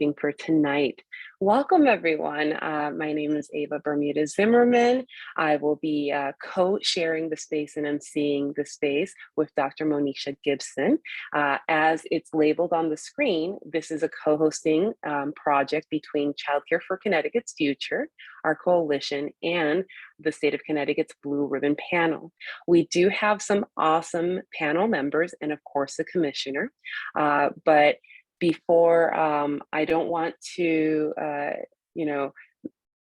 briefing for tonight. Welcome, everyone. My name is Ava Bermuda Zimmerman. I will be co-sharing the space and emceeing the space with Dr. Monisha Gibson. As it's labeled on the screen, this is a co-hosting project between Childcare for Connecticut's Future, our coalition, and the state of Connecticut's Blue Ribbon Panel. We do have some awesome panel members and of course the commissioner, but before I don't want to,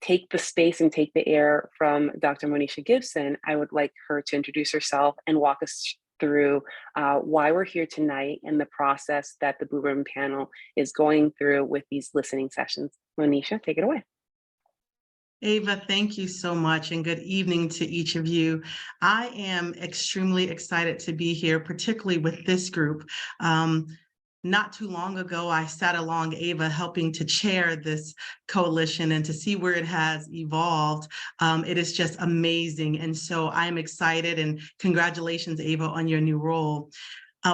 take the space and take the air from Dr. Monisha Gibson. I would like her to introduce herself and walk us through why we're here tonight and the process that the Blue Ribbon Panel is going through with these listening sessions. Monisha, take it away. Ava, thank you so much, and good evening to each of you. I am extremely excited to be here, particularly with this group. Not too long ago, I sat along Ava helping to chair this coalition, and to see where it has evolved, it is just amazing. And so I'm excited, and congratulations, Ava, on your new role.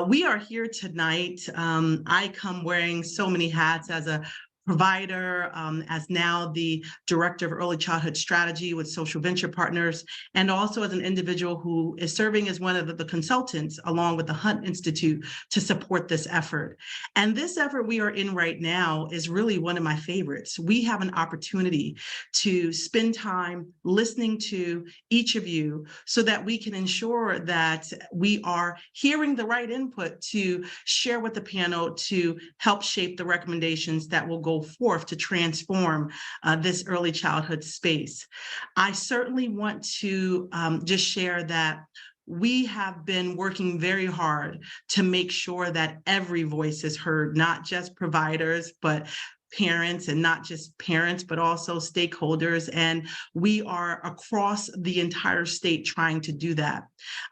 We are here tonight. I come wearing so many hats as a provider, as now the Director of Early Childhood Strategy with Social Venture Partners, and also as an individual who is serving as one of the consultants along with the Hunt Institute to support this effort. And this effort we are in right now is really one of my favorites. We have an opportunity to spend time listening to each of you so that we can ensure that we are hearing the right input to share with the panel to help shape the recommendations that will go forth to transform this early childhood space. I certainly want to just share that we have been working very hard to make sure that every voice is heard, not just providers, but parents, and not just parents, but also stakeholders. And we are across the entire state trying to do that.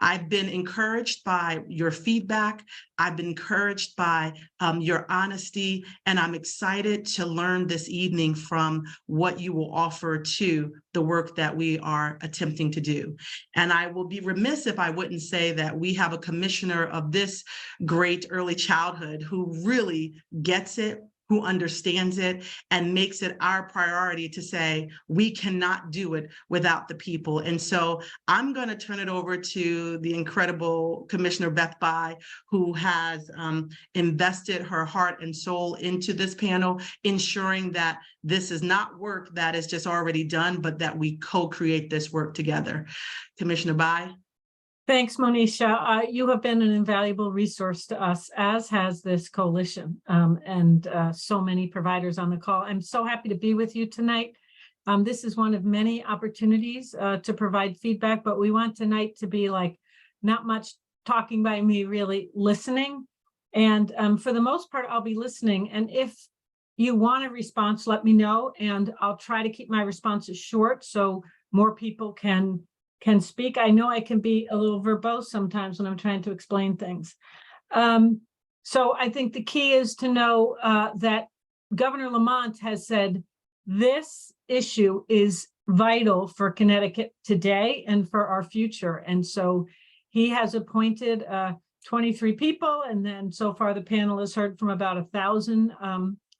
I've been encouraged by your feedback. I've been encouraged by your honesty, and I'm excited to learn this evening from what you will offer to the work that we are attempting to do. And I will be remiss if I wouldn't say that we have a commissioner of this great early childhood who really gets it, who understands it, and makes it our priority to say, we cannot do it without the people. And so I'm going to turn it over to the incredible Commissioner Beth Bai, who has invested her heart and soul into this panel, ensuring that this is not work that is just already done, but that we co-create this work together. Commissioner Bai. Thanks, Monisha. You have been an invaluable resource to us, as has this coalition, and so many providers on the call. I'm so happy to be with you tonight. This is one of many opportunities to provide feedback, but we want tonight to be like not much talking by me, really listening. And for the most part, I'll be listening. And if you want a response, let me know, and I'll try to keep my responses short so more people can speak. I know I can be a little verbose sometimes when I'm trying to explain things. So I think the key is to know that Governor Lamont has said this issue is vital for Connecticut today and for our future. And so he has appointed 23 people, and then so far the panel has heard from about 1,000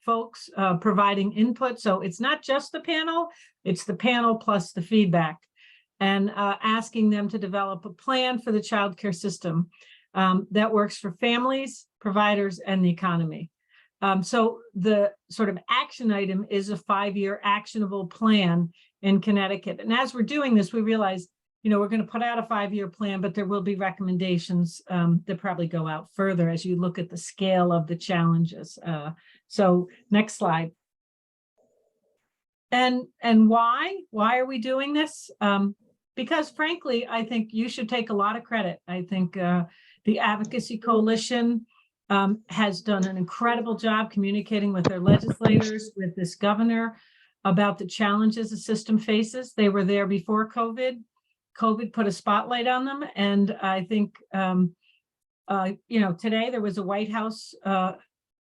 folks providing input. So it's not just the panel, it's the panel plus the feedback, and asking them to develop a plan for the child care system that works for families, providers, and the economy. So the sort of action item is a 5-year actionable plan in Connecticut. And as we're doing this, we realize, we're going to put out a 5-year plan, but there will be recommendations that probably go out further as you look at the scale of the challenges. So next slide. And why are we doing this? Because frankly, I think you should take a lot of credit. I think the Advocacy Coalition has done an incredible job communicating with their legislators, with this governor, about the challenges the system faces. They were there before COVID. COVID put a spotlight on them. And I think, today there was a White House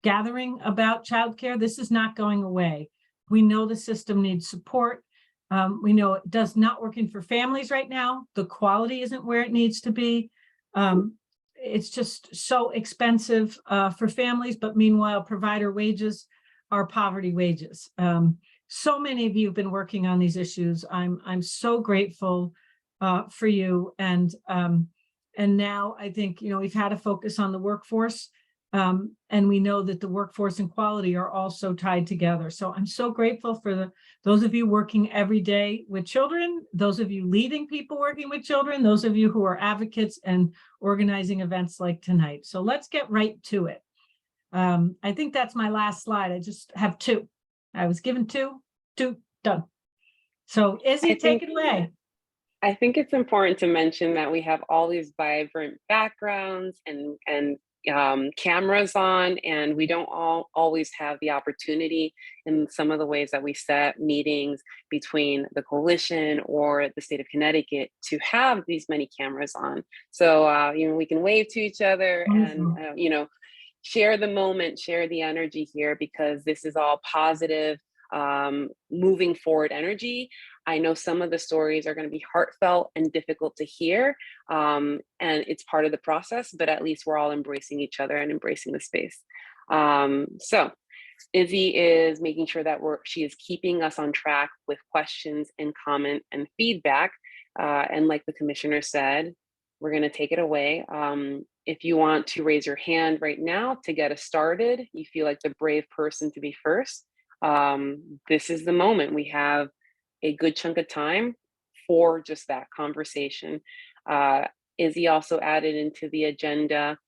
gathering about childcare. This is not going away. We know the system needs support. We know it does not working for families right now. The quality isn't where it needs to be. It's just so expensive for families, but meanwhile, provider wages are poverty wages. So many of you have been working on these issues. I'm so grateful for you. And now I think, we've had a focus on the workforce. And we know that the workforce and quality are also tied together. So I'm so grateful for those of you working every day with children, those of you leading people working with children, those of you who are advocates and organizing events like tonight. So let's get right to it. I think that's my last slide. I just have two. I was given two, done. So Izzy, take it away. I think it's important to mention that we have all these vibrant backgrounds and cameras on, and we don't always have the opportunity in some of the ways that we set meetings between the coalition or the state of Connecticut to have these many cameras on. So, we can wave to each other and, share the moment, share the energy here, because this is all positive, moving forward energy. I know some of the stories are going to be heartfelt and difficult to hear, and it's part of the process, but at least we're all embracing each other and embracing the space. So Izzy is making sure that she is keeping us on track with questions and comment and feedback. And like the commissioner said, we're going to take it away. If you want to raise your hand right now to get us started, you feel like the brave person to be first, this is the moment. We have a good chunk of time for just that conversation. Izzy also added into the agenda,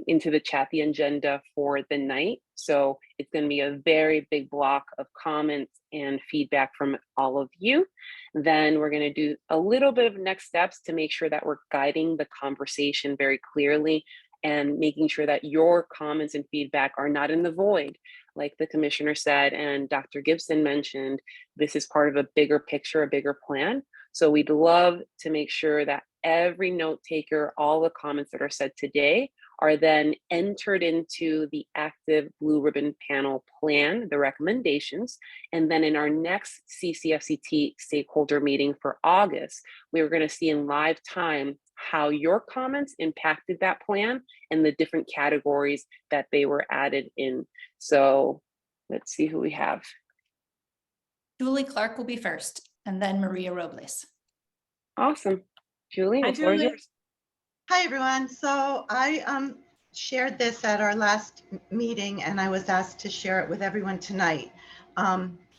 into the chat, the agenda for the night. So it's going to be a very big block of comments and feedback from all of you. Then we're going to do a little bit of next steps to make sure that we're guiding the conversation very clearly and making sure that your comments and feedback are not in the void. Like the commissioner said, and Dr. Gibson mentioned, this is part of a bigger picture, a bigger plan. So we'd love to make sure that every note taker, all the comments that are said today are then entered into the active blue ribbon panel plan, the recommendations. And then in our next CCFCT stakeholder meeting for August, we were going to see in live time how your comments impacted that plan and the different categories that they were added in. So let's see who we have. Julie Clark will be first, and then Maria Robles. Awesome. Julie, the floor is yours. Hi, everyone. So I shared this at our last meeting, and I was asked to share it with everyone tonight.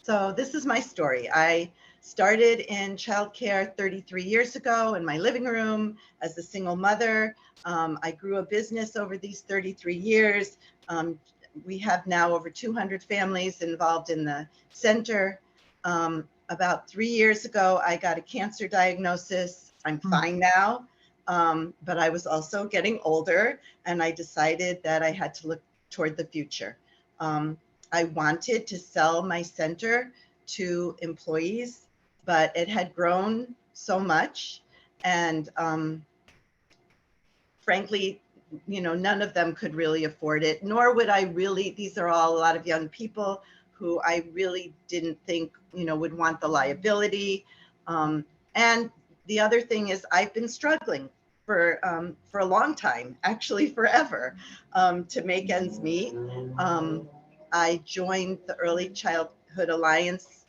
So this is my story. I started in childcare 33 years ago in my living room as a single mother. I grew a business over these 33 years. We have now over 200 families involved in the center. About 3 years ago, I got a cancer diagnosis. I'm fine now, but I was also getting older, and I decided that I had to look toward the future. I wanted to sell my center to employees, but it had grown so much, and frankly, none of them could really afford it, nor would I really. These are all a lot of young people who I really didn't think, would want the liability. And the other thing is, I've been struggling for a long time, actually forever, to make ends meet. I joined the Early Childhood Alliance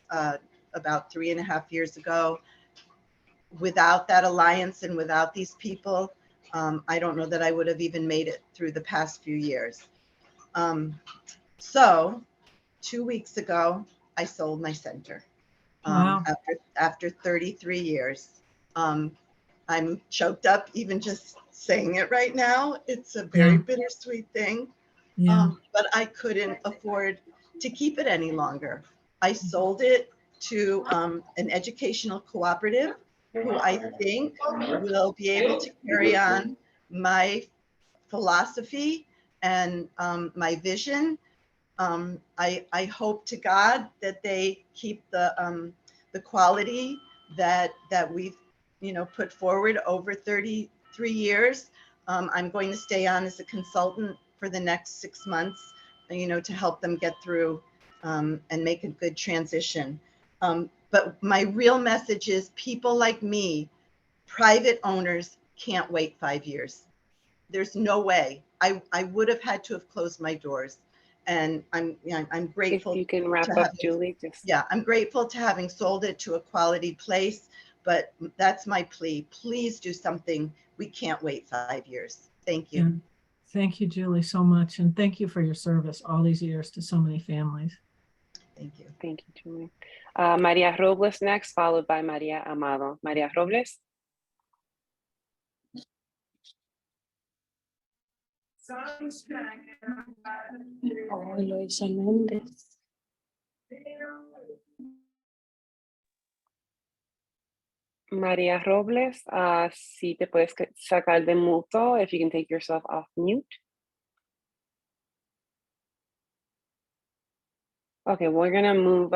about 3.5 years ago. Without that alliance and without these people, I don't know that I would have even made it through the past few years. So 2 weeks ago, I sold my center. Wow. After 33 years. I'm choked up even just saying it right now. It's a very bittersweet thing. Yeah. But I couldn't afford to keep it any longer. I sold it to an educational cooperative who I think will be able to carry on my philosophy and my vision. I hope to God that they keep the quality that we've put forward over 33 years. I'm going to stay on as a consultant for the next 6 months, to help them get through and make a good transition. But my real message is, people like me, private owners, can't wait 5 years. There's no way. I would have had to have closed my doors. And I'm If grateful you can wrap to up, having, Julie, just. yeah, I'm grateful to having sold it to a quality place, but that's my plea. Please do something. We can't wait 5 years. Thank you. Yeah. Thank you, Julie, so much. And thank you for your service all these years to so many families. Thank you. Thank you, Julie. Maria Robles next, followed by Maria Amado. Maria Robles. Oh, Eloisa Méndez. Maria Robles, si te puedes sacar de muto, if you can take yourself off mute. Okay, we're gonna move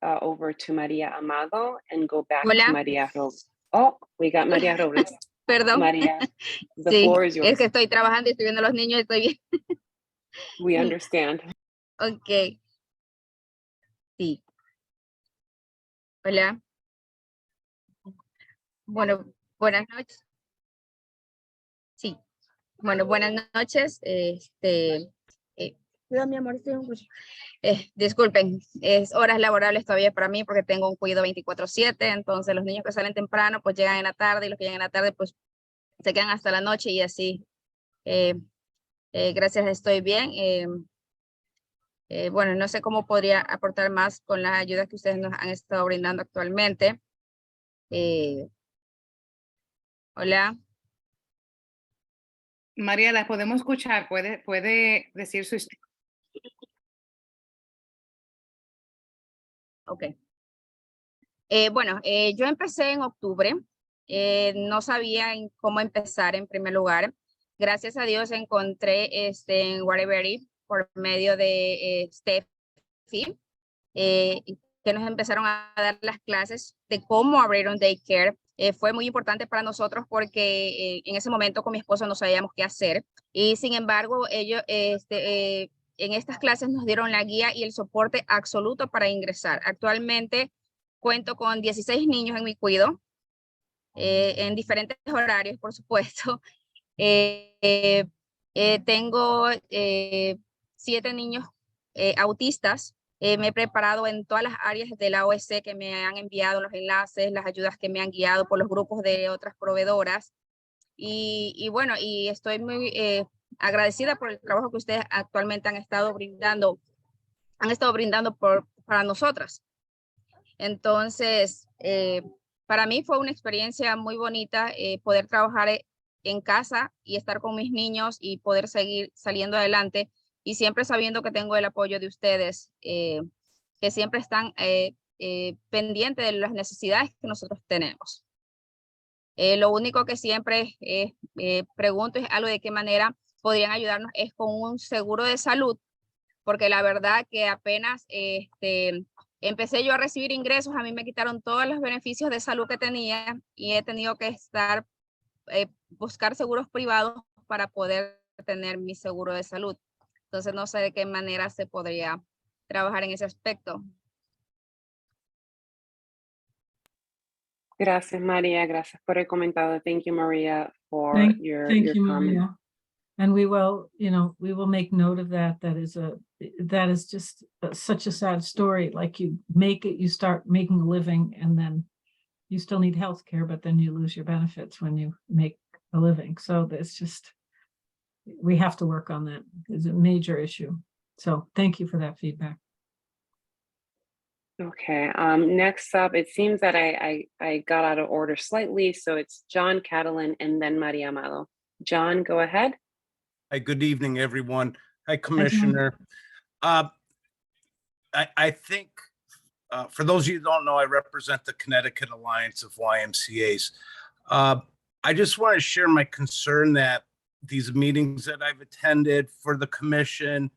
over to Maria Amado and go back to Hola. Maria Robles. Oh, we got Maria Robles. Perdón. Maria, the Sí, floor is es yours. que estoy trabajando y estoy viendo a los niños y estoy bien. We understand. Ok. Sí. Hola. Bueno, buenas noches. Sí. Bueno, buenas noches. Cuidado, mi amor, estoy un poco- disculpen, es horas laborables todavía para mí porque tengo un cuidado 24/7, entonces los niños que salen temprano pues llegan en la tarde y los que llegan en la tarde pues se quedan hasta la noche y así. Gracias, estoy bien. Bueno, no sé cómo podría aportar más con las ayudas que ustedes nos han estado brindando actualmente. Hola. María, la podemos escuchar. Puede decir su historia. Ok. Bueno, yo empecé en octubre. No sabía cómo empezar en primer lugar. Gracias a Dios encontré en Waterbury por medio de Steffi, que nos empezaron a dar las clases de cómo abrir un daycare. Fue muy importante para nosotros porque en ese momento con mi esposo no sabíamos qué hacer. Y sin embargo, ellos en estas clases nos dieron la guía y el soporte absoluto para ingresar. Actualmente cuento con 16 niños en mi cuidado, en diferentes horarios, por supuesto. Tengo 7 niños autistas. Me he preparado en todas las áreas de la OSC que me han enviado los enlaces, las ayudas que me han guiado por los grupos de otras proveedoras. Y bueno, y estoy muy agradecida por el trabajo que ustedes actualmente han estado brindando para nosotras. Entonces, para mí fue una experiencia muy bonita poder trabajar en casa y estar con mis niños y poder seguir saliendo adelante y siempre sabiendo que tengo el apoyo de ustedes, que siempre están pendientes de las necesidades que nosotros tenemos. Lo único que siempre pregunto es algo de qué manera podrían ayudarnos es con un seguro de salud, porque la verdad que apenas empecé yo a recibir ingresos, a mí me quitaron todos los beneficios de salud que tenía y he tenido que buscar seguros privados para poder tener mi seguro de salud. Entonces no sé de qué manera se podría trabajar en ese aspecto. Gracias, Maria. Gracias por el comentario. Thank you, Maria, for Thank your you, comment. Maria. And we will, we will make note of that. That is just such a sad story. Like you make it, you start making a living and then you still need health care, but then you lose your benefits when you make a living. So it's just, we have to work on that. It's a major issue. So thank you for that feedback. Okay, next up, it seems that I got out of order slightly. So it's John Catalan and then Maria Amado. John, go ahead. Hi, good evening, everyone. Hi, Commissioner. I think, for those of you who don't know, I represent the Connecticut Alliance of YMCAs. I just want to share my concern that these meetings that I've attended for the commission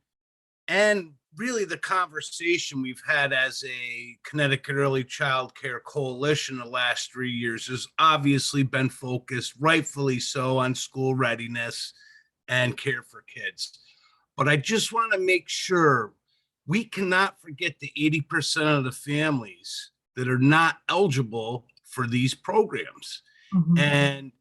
and really the conversation we've had as a Connecticut Early Child Care Coalition the last 3 years has obviously been focused, rightfully so, on school readiness and care for kids. But I just want to make sure we cannot forget the 80% of the families that are not eligible for these programs. Mhm. And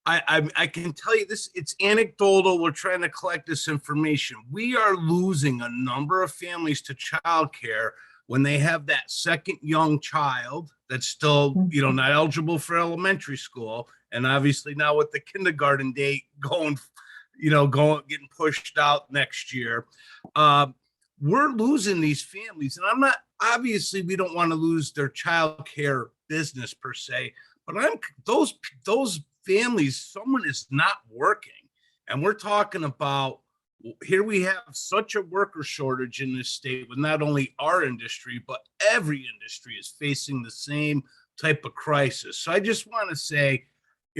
I can tell you this, it's anecdotal. We're trying to collect this information. We are losing a number of families to childcare when they have that second young child that's still, not eligible for elementary school. And obviously now with the kindergarten date going, getting pushed out next year, we're losing these families. And obviously we don't want to lose their childcare business per se, but those families, someone is not working. And we're talking about, here we have such a worker shortage in this state with not only our industry, but every industry is facing the same type of crisis. So I just want to say,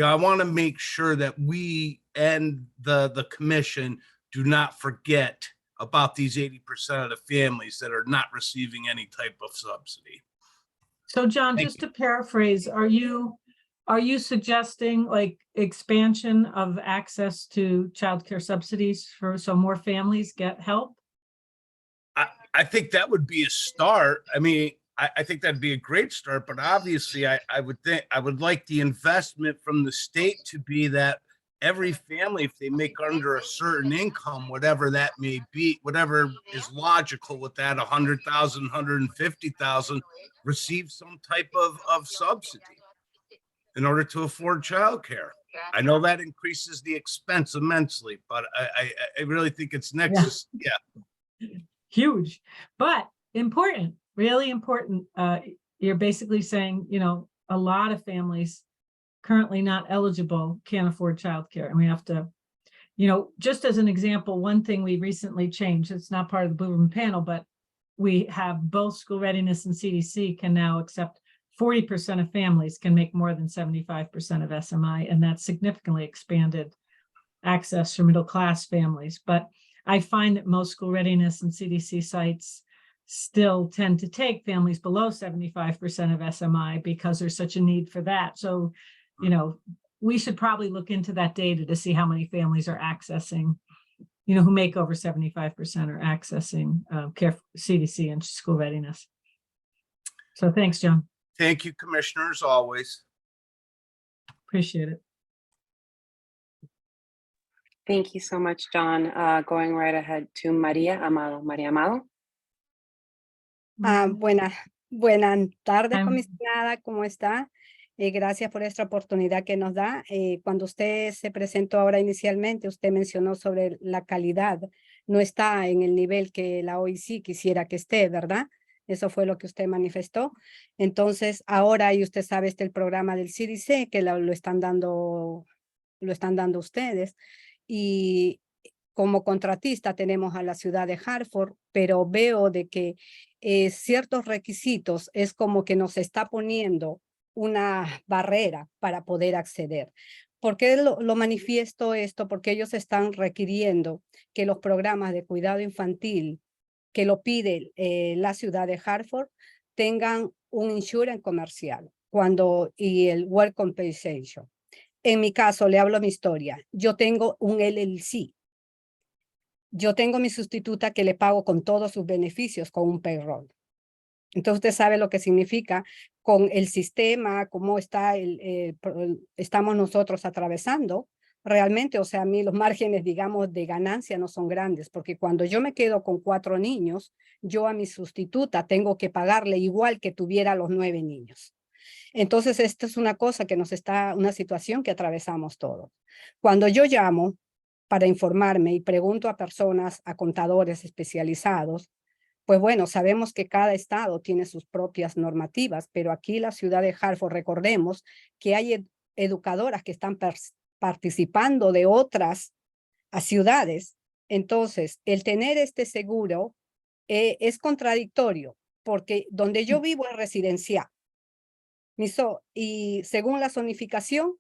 I want to make sure that we and the commission do not forget about these 80% of the families that are not receiving any type of subsidy. So John, Thank just to paraphrase, are you suggesting like expansion of access to childcare subsidies so more families get help? I think that would be a start. I mean, I think that'd be a great start, but obviously I would like the investment from the state to be that every family, if they make under a certain income, whatever that may be, whatever is logical with that, 100,000, 150,000, receive some type of subsidy in order to afford childcare. I know that increases the expense immensely, but I really think it's next. Yeah. Huge, but important, really important. You're basically saying, a lot of families currently not eligible can't afford childcare. And we have to, just as an example, one thing we recently changed, it's not part of the Blue Ribbon panel, but we have both school readiness and CDC can now accept 40% of families can make more than 75% of SMI, and that's significantly expanded access for middle class families. But I find that most school readiness and CDC sites still tend to take families below 75% of SMI because there's such a need for that. So, we should probably look into that data to see how many families are accessing, who make over 75% are accessing care, CDC and school readiness. So thanks, John. Thank you, commissioners, always. Appreciate it. Thank you so much, John. Going right ahead to Maria Amado. Maria Amado. Buenas tardes, comisionada, ¿cómo está? Gracias por esta oportunidad que nos da. Cuando usted se presentó ahora inicialmente, usted mencionó sobre la calidad. No está en el nivel que la OIC quisiera que esté, ¿verdad? Eso fue lo que usted manifestó. Entonces, ahora, y usted sabe, el programa del CDC, que lo están dando ustedes. Y como contratista tenemos a la ciudad de Hartford, pero veo de que ciertos requisitos es como que nos está poniendo una barrera para poder acceder. ¿Por qué lo manifiesto esto? Porque ellos están requiriendo que los programas de cuidado infantil que lo pide la ciudad de Hartford tengan un insurance comercial y el work compensation. En mi caso, le hablo mi historia. Yo tengo un LLC. Yo tengo mi sustituta que le pago con todos sus beneficios con un payroll. Entonces usted sabe lo que significa con el sistema, cómo estamos nosotros atravesando realmente. O sea, a mí los márgenes, digamos, de ganancia no son grandes, porque cuando yo me quedo con 4 niños, yo a mi sustituta tengo que pagarle igual que tuviera los 9 niños. Entonces, esto es una cosa que una situación que atravesamos todos. Cuando yo llamo para informarme y pregunto a personas, a contadores especializados, pues bueno, sabemos que cada estado tiene sus propias normativas, pero aquí la ciudad de Hartford, recordemos que hay educadoras que están participando de otras ciudades. Entonces, el tener este seguro es contradictorio, porque donde yo vivo es residencial. Y según la zonificación,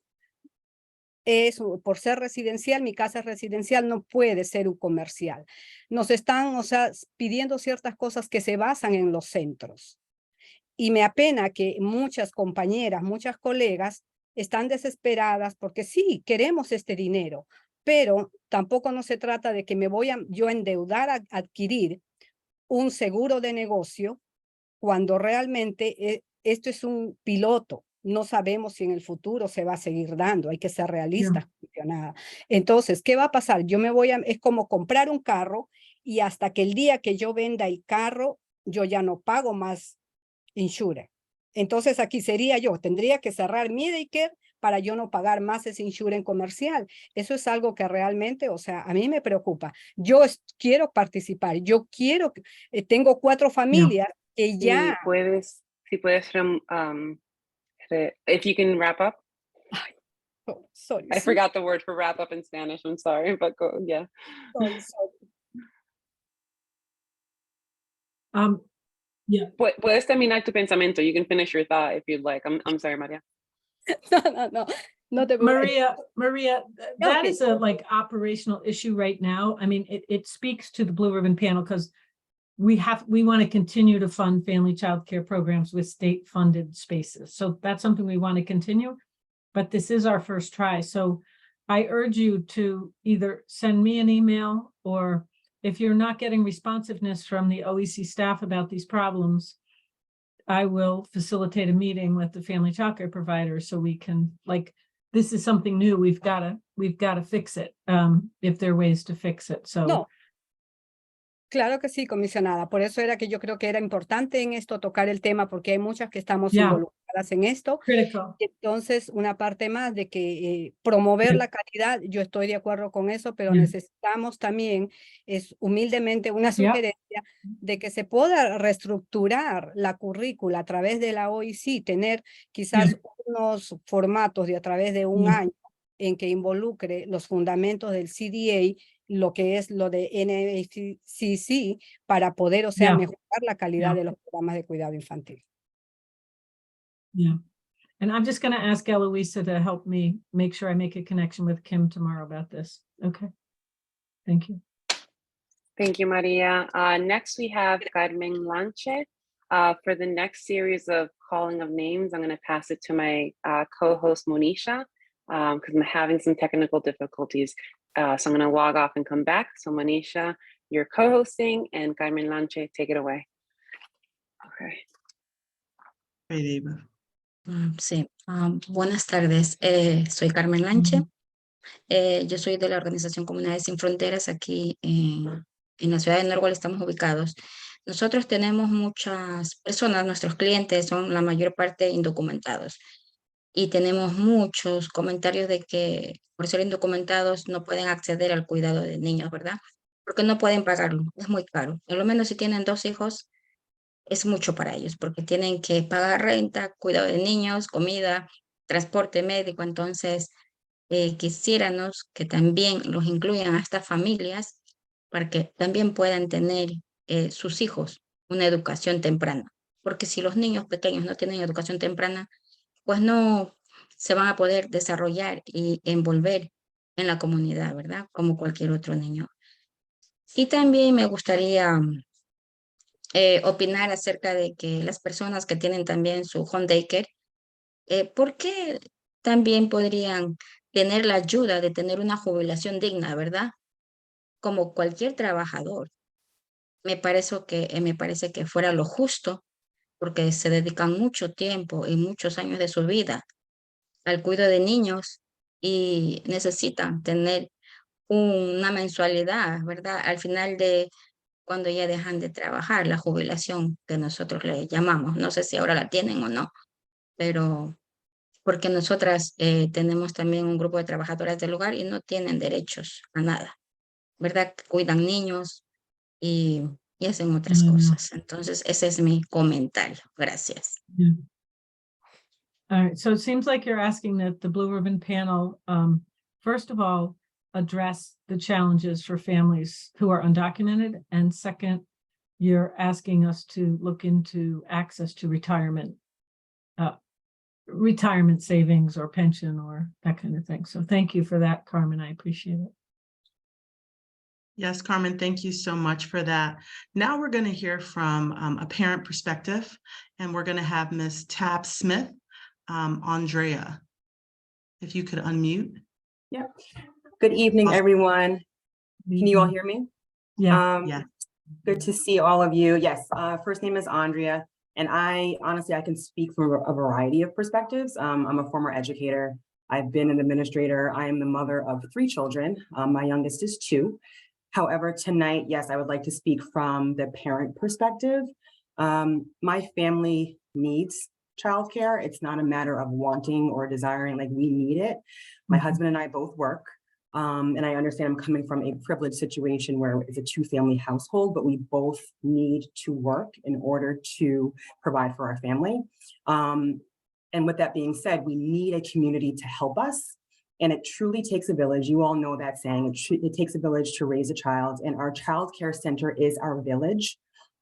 por ser residencial, mi casa es residencial, no puede ser un comercial. Nos están, pidiendo ciertas cosas que se basan en los centros. Y me apena que muchas compañeras, muchas colegas están desesperadas porque sí, queremos este dinero, pero tampoco no se trata de que me voy yo a endeudar a adquirir un seguro de negocio cuando realmente esto es un piloto. no sabemos si en el futuro se va a seguir dando, hay que ser realistas. Entonces, ¿qué va a pasar? Es como comprar un carro y hasta que el día que yo venda el carro, yo ya no pago más insurance. Entonces aquí tendría que cerrar mi daycare para yo no pagar más ese insurance comercial. Eso es algo que realmente, o sea, a mí me preocupa. Yo quiero participar, tengo 4 familias que ya... Si puedes, if you can wrap up. Oh, sorry, I forgot the word for wrap up in Spanish. I'm sorry, but go, yeah. Sorry. Yeah. Puedes terminar tu pensamiento. You can finish your thought if you'd like. I'm sorry, Maria. No te Maria, that is a like operational issue right now. I mean, it speaks to the Blue Ribbon Panel because we want to continue to fund family child care programs with state funded spaces. So that's something we want to continue, but this is our first try. So I urge you to either send me an email, or if you're not getting responsiveness from the OEC staff about these problems, I will facilitate a meeting with the family child care provider so we can, like, this is something new. We've got to fix it. If there are ways to fix it. So No. Claro que sí, comisionada. Por eso era que yo creo que era importante en esto tocar el tema, porque hay muchas que estamos involucradas en esto. critical. Entonces, una parte más de que promover la calidad, yo estoy de acuerdo con eso, pero necesitamos también, es humildemente una sugerencia de que se pueda reestructurar la currícula a través de la OEC, tener quizás unos formatos de a través de un año en que involucre los fundamentos del CDA, lo que es lo de NACC, para poder, o sea, mejorar la calidad de los programas de cuidado infantil. Yeah. And I'm just going to ask Eloisa to help me make sure I make a connection with Kim tomorrow about this. Okay. Thank you. Thank you, Maria. Next, we have Carmen Lanche. For the next series of calling of names, I'm going to pass it to my co-host, Monisha, because I'm having some technical difficulties. So I'm going to log off and come back. So Monisha, you're co-hosting, and Carmen Lanche, take it away. Okay. Great, Eva. Sí, buenas tardes. Soy Carmen Lanche. Yo soy de la Organización Comunidades Sin Fronteras aquí en la ciudad de Norwalk. Estamos ubicados. Nosotros tenemos muchas personas, nuestros clientes son la mayor parte indocumentados. Y tenemos muchos comentarios de que por ser indocumentados no pueden acceder al cuidado de niños, ¿verdad? Porque no pueden pagarlo, es muy caro. Por lo menos si tienen 2 hijos, es mucho para ellos, porque tienen que pagar renta, cuidado de niños, comida, transporte médico. Entonces, quisiéramos que también los incluyan a estas familias para que también puedan tener sus hijos una educación temprana. Porque si los niños pequeños no tienen educación temprana, pues no se van a poder desarrollar y envolver en la comunidad, ¿verdad? Como cualquier otro niño. Y también me gustaría opinar acerca de que las personas que tienen también su home daycare, ¿por qué también podrían tener la ayuda de tener una jubilación digna, verdad? Como cualquier trabajador. Me parece que fuera lo justo, porque se dedican mucho tiempo y muchos años de su vida al cuidado de niños y necesitan tener una mensualidad, ¿verdad? Al final de cuando ya dejan de trabajar, la jubilación que nosotros le llamamos. No sé si ahora la tienen o no, pero porque nosotras tenemos también un grupo de trabajadoras del hogar y no tienen derechos a nada, ¿verdad? Cuidan niños y hacen otras cosas. Entonces, ese es mi comentario. Gracias. Yeah. All right. So it seems like you're asking that the Blue Ribbon Panel, first of all, address the challenges for families who are undocumented. And second, you're asking us to look into access to retirement savings or pension or that kind of thing. So thank you for that, Carmen. I appreciate it. Yes, Carmen, thank you so much for that. Now we're going to hear from a parent perspective, and we're going to have Ms. Tab Smith, Andrea. If you could unmute. Yeah. Good evening, everyone. Can you all hear me? Yeah. Yeah. Good to see all of you. Yes, first name is Andrea. And I honestly, I can speak from a variety of perspectives. I'm a former educator. I've been an administrator. I am the mother of 3 children. My youngest is 2. However, tonight, yes, I would like to speak from the parent perspective. My family needs childcare. It's not a matter of wanting or desiring, like we need it. My husband and I both work. And I understand I'm coming from a privileged situation where it's a 2-family household, but we both need to work in order to provide for our family. And with that being said, we need a community to help us. And it truly takes a village. You all know that saying, it takes a village to raise a child. And our child care center is our village.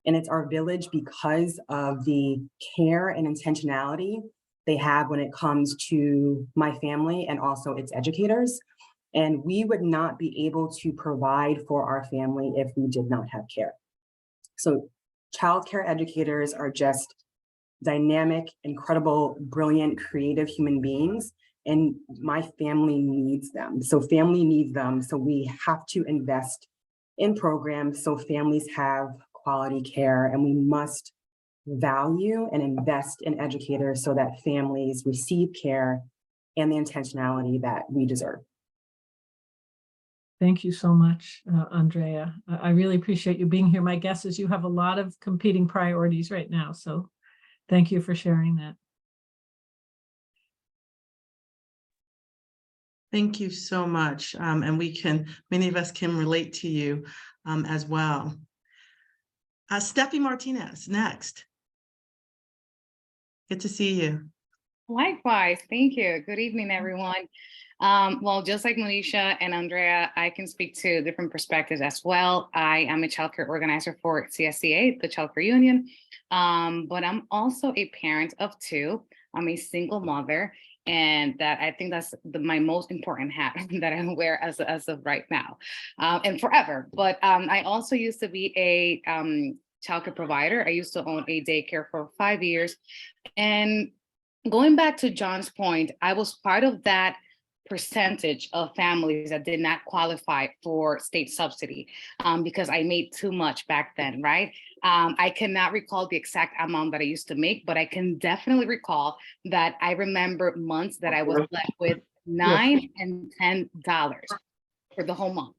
And it's our village because of the care and intentionality they have when it comes to my family and also its educators. And we would not be able to provide for our family if we did not have care. So childcare educators are just dynamic, incredible, brilliant, creative human beings. And my family needs them. So family needs them. So we have to invest in programs so families have quality care, and we must value and invest in educators so that families receive care and the intentionality that we deserve. Thank you so much, Andrea. I really appreciate you being here. My guess is you have a lot of competing priorities right now. So thank you for sharing that. Thank you so much. And many of us can relate to you as well. Steffi Martinez, next. Good to see you. Likewise, thank you. Good evening, everyone. Well, just like Monisha and Andrea, I can speak to different perspectives as well. I am a childcare organizer for CSCA, the Childcare Union, but I'm also a parent of 2. I'm a single mother, and that I think that's my most important hat that I wear as of right now and forever. But I also used to be a childcare provider. I used to own a daycare for 5 years, and going back to John's point, I was part of that percentage of families that did not qualify for state subsidy because I made too much back then, right? I cannot recall the exact amount that I used to make, but I can definitely recall that I remember months that I was left with $9 and $10 for the whole month.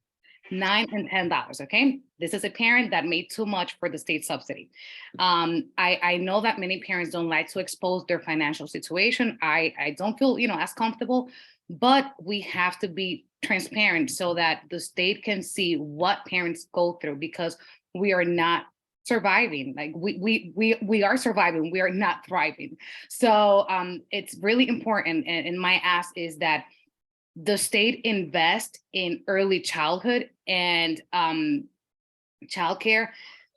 $9 and $10, okay? This is a parent that made too much for the state subsidy. I know that many parents don't like to expose their financial situation. I don't feel, as comfortable, but we have to be transparent so that the state can see what parents go through, because we are not surviving. Like we are surviving, we are not thriving. So it's really important. And my ask is that the state invest in early childhood and childcare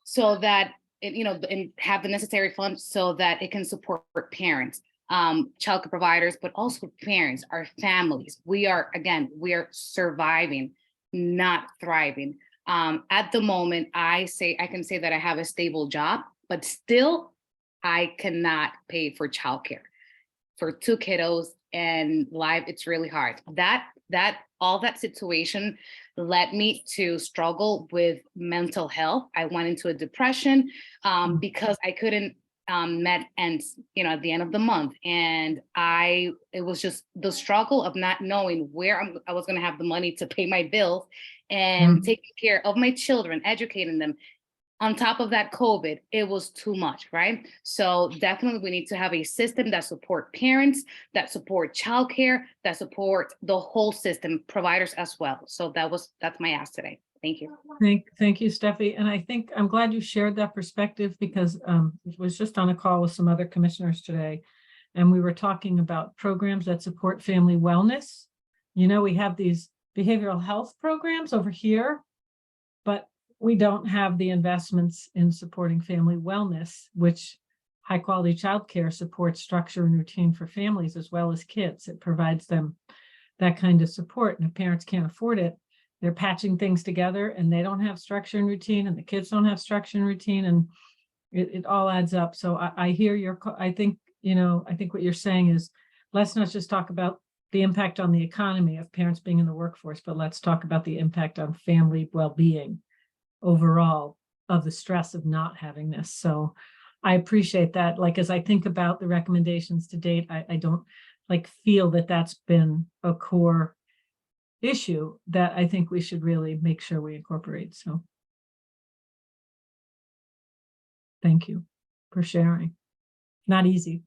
so that and have the necessary funds so that it can support parents, childcare providers, but also parents, our families. We are surviving, not thriving. At the moment, I can say that I have a stable job, but still I cannot pay for childcare for 2 kiddos and life. It's really hard. All that situation led me to struggle with mental health. I went into a depression because I couldn't met ends, at the end of the month. And it was just the struggle of not knowing where I was going to have the money to pay my bills and taking care of my children, educating them. On top of that, COVID, it was too much, right? So definitely we need to have a system that support parents, that support childcare, that support the whole system, providers as well. So that's my ask today. Thank you. Thank you, Steffi. And I think I'm glad you shared that perspective, because I was just on a call with some other commissioners today, and we were talking about programs that support family wellness. We have these behavioral health programs over here, but we don't have the investments in supporting family wellness, which high quality childcare supports structure and routine for families as well as kids. It provides them that kind of support. And if parents can't afford it, they're patching things together and they don't have structure and routine, and the kids don't have structure and routine, and it all adds up. So I hear I think what you're saying is, let's not just talk about the impact on the economy of parents being in the workforce, but let's talk about the impact on family well-being overall of the stress of not having this. So I appreciate that. Like, as I think about the recommendations to date, I don't like feel that that's been a core issue that I think we should really make sure we incorporate. So thank you for sharing. Not easy.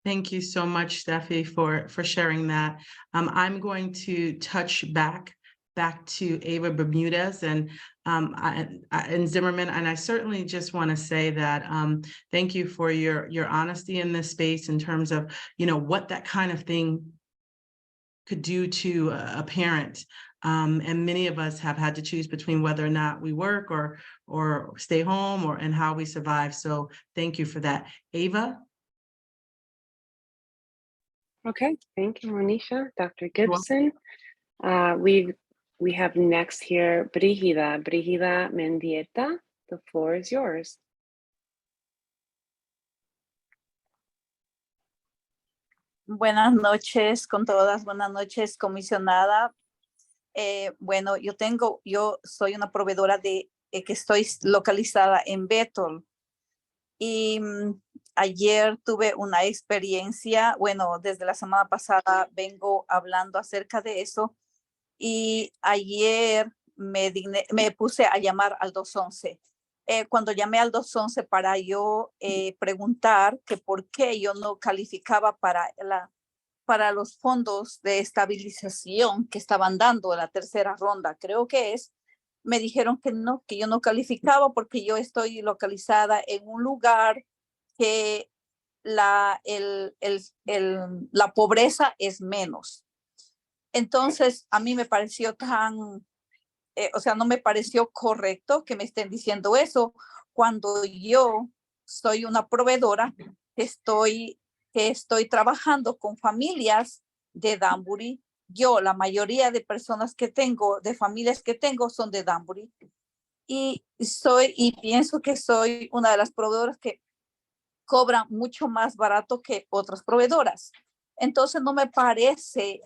Thank you so much, Steffi, for sharing that. I'm going to touch back to Ava Bermudez and Zimmerman, and I certainly just want to say that thank you for your honesty in this space in terms of what that kind of thing could do to a parent. And many of us have had to choose between whether or not we work or stay home and how we survive. So thank you for that. Ava? Okay, thank you, Monisha. Dr. Gibson. We have next here Brigida Mendieta. The floor is yours. Buenas noches con todas, buenas noches, comisionada. Bueno, yo soy una proveedora que estoy localizada en Bethel y ayer tuve una experiencia, bueno, desde la semana pasada vengo hablando acerca de eso y ayer me puse a llamar al 211. Cuando llamé al 211 para yo preguntar que por qué yo no calificaba para los fondos de estabilización que estaban dando en la tercera ronda, creo que me dijeron que no, que yo no calificaba porque yo estoy localizada en un lugar que la pobreza es menos. Entonces, a mí me pareció no me pareció correcto que me estén diciendo eso cuando yo soy una proveedora que estoy trabajando con familias de Danbury. La mayoría de personas que tengo, de familias que tengo, son de Danbury. Y pienso que soy una de las proveedoras que cobran mucho más barato que otras proveedoras. Entonces no me parece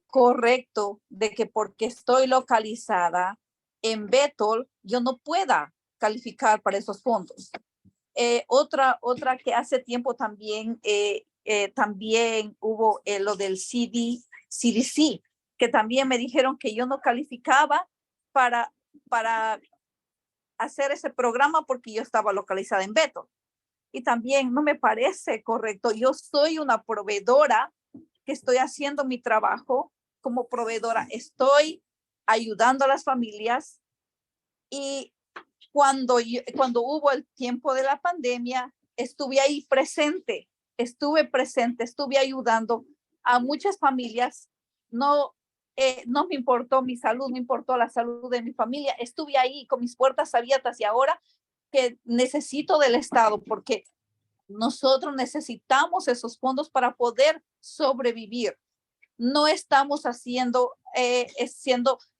correcto de que porque estoy localizada en Bethel, yo no pueda calificar para esos fondos. Otra que hace tiempo también hubo lo del CDC, que también me dijeron que yo no calificaba para hacer ese programa porque yo estaba localizada en Bethel. Y también no me parece correcto. Yo soy una proveedora que estoy haciendo mi trabajo como proveedora. Estoy ayudando a las familias y cuando hubo el tiempo de la pandemia, estuve ahí presente, estuve ayudando a muchas familias. No me importó mi salud, me importó la salud de mi familia. Estuve ahí con mis puertas abiertas y ahora que necesito del Estado porque nosotros necesitamos esos fondos para poder sobrevivir. No estamos haciendo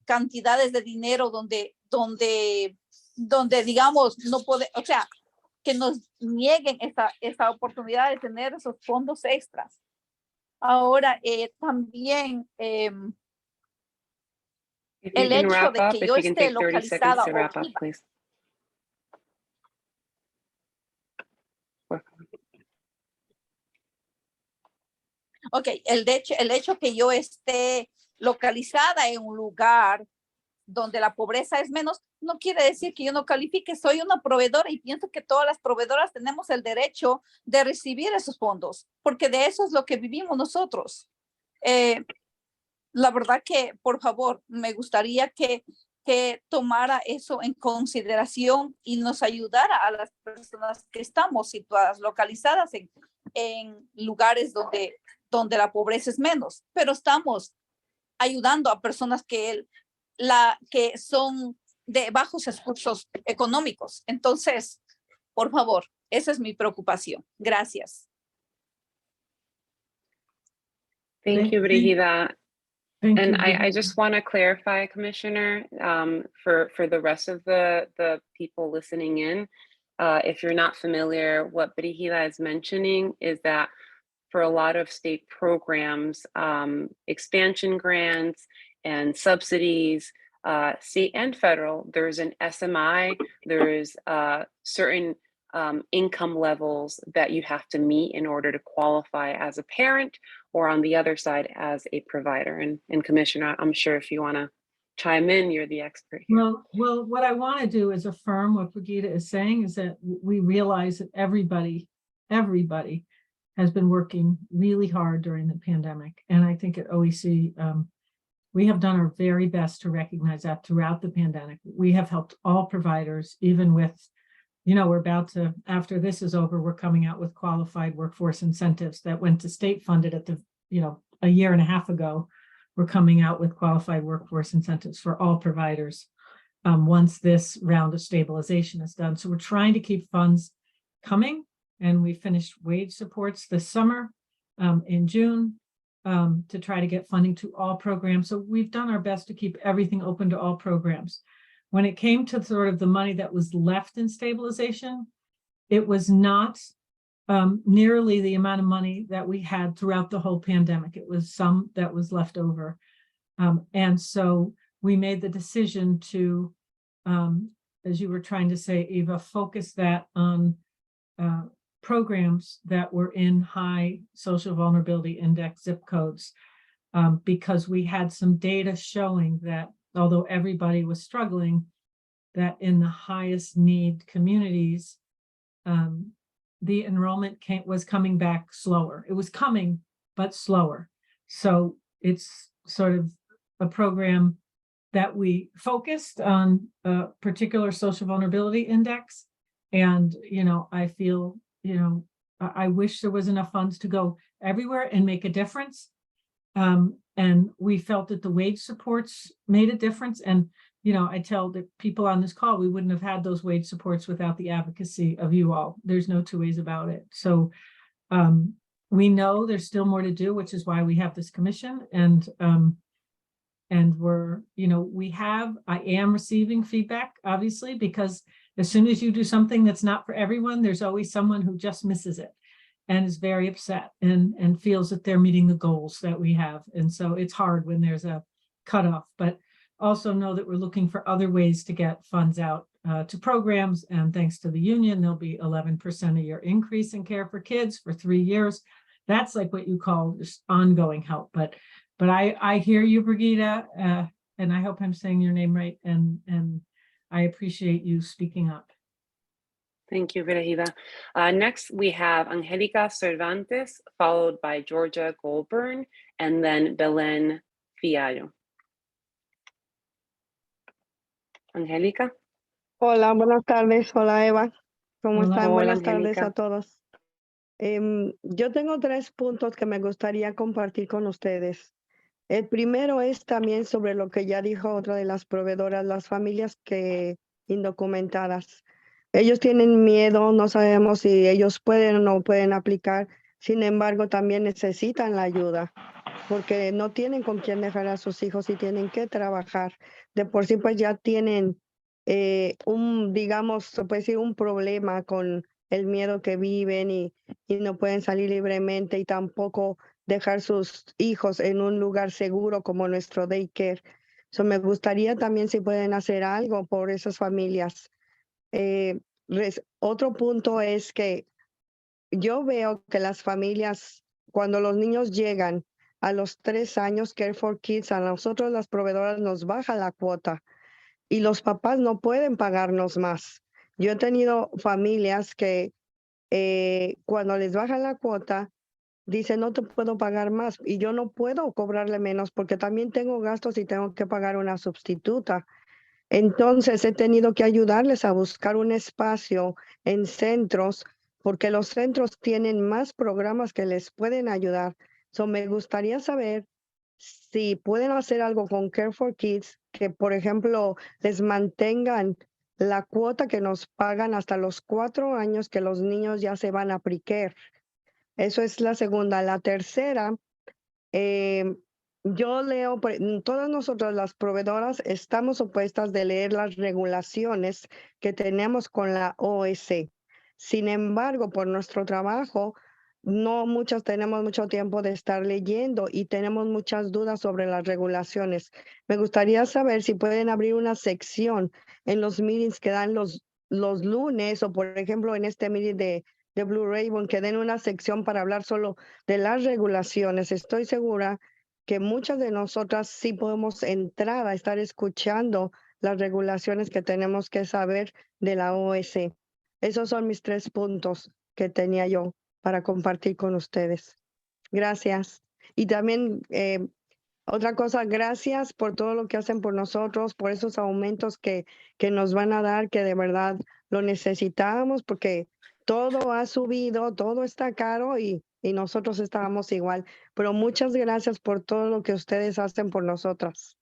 cantidades de dinero donde digamos no puede, o sea, que nos nieguen esta oportunidad de tener esos fondos extras. Ahora, también el hecho de que yo esté localizada el hecho que yo esté localizada en un lugar donde la pobreza es menos, no quiere decir que yo no califique. Soy una proveedora y pienso que todas las proveedoras tenemos el derecho de recibir esos fondos, porque de eso es lo que vivimos nosotros. La verdad que, por favor, me gustaría que tomara eso en consideración y nos ayudara a las personas que estamos situadas, localizadas en lugares donde la pobreza es menos, pero estamos ayudando a personas que son de bajos recursos económicos. Entonces, por favor, esa es mi preocupación. Gracias. Thank you, Brigida. And I just want to clarify, Commissioner, for the rest of the people listening in, if you're not familiar, what Brigida is mentioning is that for a lot of state programs, expansion grants and subsidies, state and federal, there's an SMI, there's certain income levels that you have to meet in order to qualify as a parent, or on the other side as a provider. And Commissioner, I'm sure if you want to chime in, you're the expert here. Well, what I want to do is affirm what Brigitte is saying, is that we realize that everybody has been working really hard during the pandemic. And I think at OEC, we have done our very best to recognize that throughout the pandemic. We have helped all providers, even with, we're about to, after this is over, we're coming out with qualified workforce incentives that went to state funded at the, a year and a half ago. We're coming out with qualified workforce incentives for all providers once this round of stabilization is done. So we're trying to keep funds coming, and we finished wage supports this summer in June to try to get funding to all programs. So we've done our best to keep everything open to all programs. When it came to sort of the money that was left in stabilization, it was not nearly the amount of money that we had throughout the whole pandemic. It was some that was left over. And so we made the decision to, as you were trying to say, Eva, focus that on programs that were in high social vulnerability index zip codes, because we had some data showing that although everybody was struggling, that in the highest need communities, the enrollment was coming back slower. It was coming, but slower. So it's sort of a program that we focused on a particular social vulnerability index. And, I feel, I wish there was enough funds to go everywhere and make a difference. And we felt that the wage supports made a difference. And, I tell the people on this call, we wouldn't have had those wage supports without the advocacy of you all. There's no two ways about it. So we know there's still more to do, which is why we have this commission. And we're, I am receiving feedback, obviously, because as soon as you do something that's not for everyone, there's always someone who just misses it and is very upset and feels that they're meeting the goals that we have. And so it's hard when there's a cutoff, but also know that we're looking for other ways to get funds out to programs. And thanks to the union, there'll be 11% a year increase in care for kids for 3 years. That's like what you call just ongoing help. But I hear you, Brigitte, and I hope I'm saying your name right. And I appreciate you speaking up. Thank you, Brigida. Next, we have Angelica Cervantes, followed by Georgia Goldburn, and then Belen Fiallo. Angélica. Hola, buenas tardes. Hola, Eva. ¿Cómo Hola. están? Hola, Buenas tardes Angélica. a todos. Yo tengo 3 puntos que me gustaría compartir con ustedes. El primero es también sobre lo que ya dijo otra de las proveedoras, las familias indocumentadas. Ellos tienen miedo, no sabemos si ellos pueden o no pueden aplicar. Sin embargo, también necesitan la ayuda porque no tienen con quién dejar a sus hijos y tienen que trabajar. De por sí, pues ya tienen digamos, se puede decir, un problema con el miedo que viven y no pueden salir libremente y tampoco dejar sus hijos en un lugar seguro como nuestro daycare. So, me gustaría también si pueden hacer algo por esas familias. Otro punto es que yo veo que las familias, cuando los niños llegan a los 3 años, Care for Kids, a nosotros las proveedoras nos baja la cuota y los papás no pueden pagarnos más. Yo he tenido familias que cuando les bajan la cuota, dicen no te puedo pagar más y yo no puedo cobrarle menos porque también tengo gastos y tengo que pagar una sustituta. Entonces he tenido que ayudarles a buscar un espacio en centros porque los centros tienen más programas que les pueden ayudar. So, me gustaría saber si pueden hacer algo con Care for Kids, que por ejemplo les mantengan la cuota que nos pagan hasta los 4 años que los niños ya se van a pre-care. Eso es la segunda. La tercera, yo leo, todas nosotras las proveedoras estamos supuestas de leer las regulaciones que tenemos con la OEC. Sin embargo, por nuestro trabajo, no muchos tenemos mucho tiempo de estar leyendo y tenemos muchas dudas sobre las regulaciones. Me gustaría saber si pueden abrir una sección en los meetings que dan los lunes o, por ejemplo, en este meeting de Blue Raven, que den una sección para hablar solo de las regulaciones. Estoy segura que muchas de nosotras sí podemos entrar a estar escuchando las regulaciones que tenemos que saber de la OS. Esos son mis 3 puntos que tenía yo para compartir con ustedes. Gracias. Y también otra cosa, gracias por todo lo que hacen por nosotros, por esos aumentos que nos van a dar, que de verdad lo necesitamos porque todo ha subido, todo está caro y nosotros estábamos igual. Pero muchas gracias por todo lo que ustedes hacen por nosotras.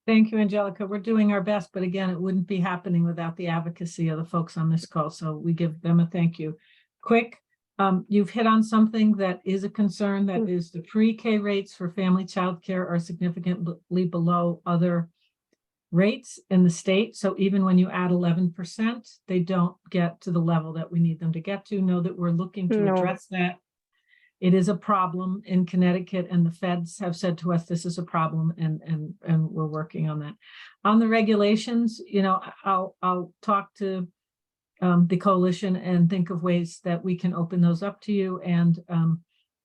Thank you, Angelica. We're doing our best, but again, it wouldn't be happening without the advocacy of the folks on this call. So we give them a thank you. Quick, you've hit on something that is a concern, that is the pre-K rates for family childcare are significantly below other rates in the state. So even when you add 11%, they don't get to the level that we need them to get to. Know that we're looking to address that. It is a problem in Connecticut, and the feds have said to us, this is a problem, and we're working on that. On the regulations, you know, I'll talk to the coalition and think of ways that we can open those up to you, and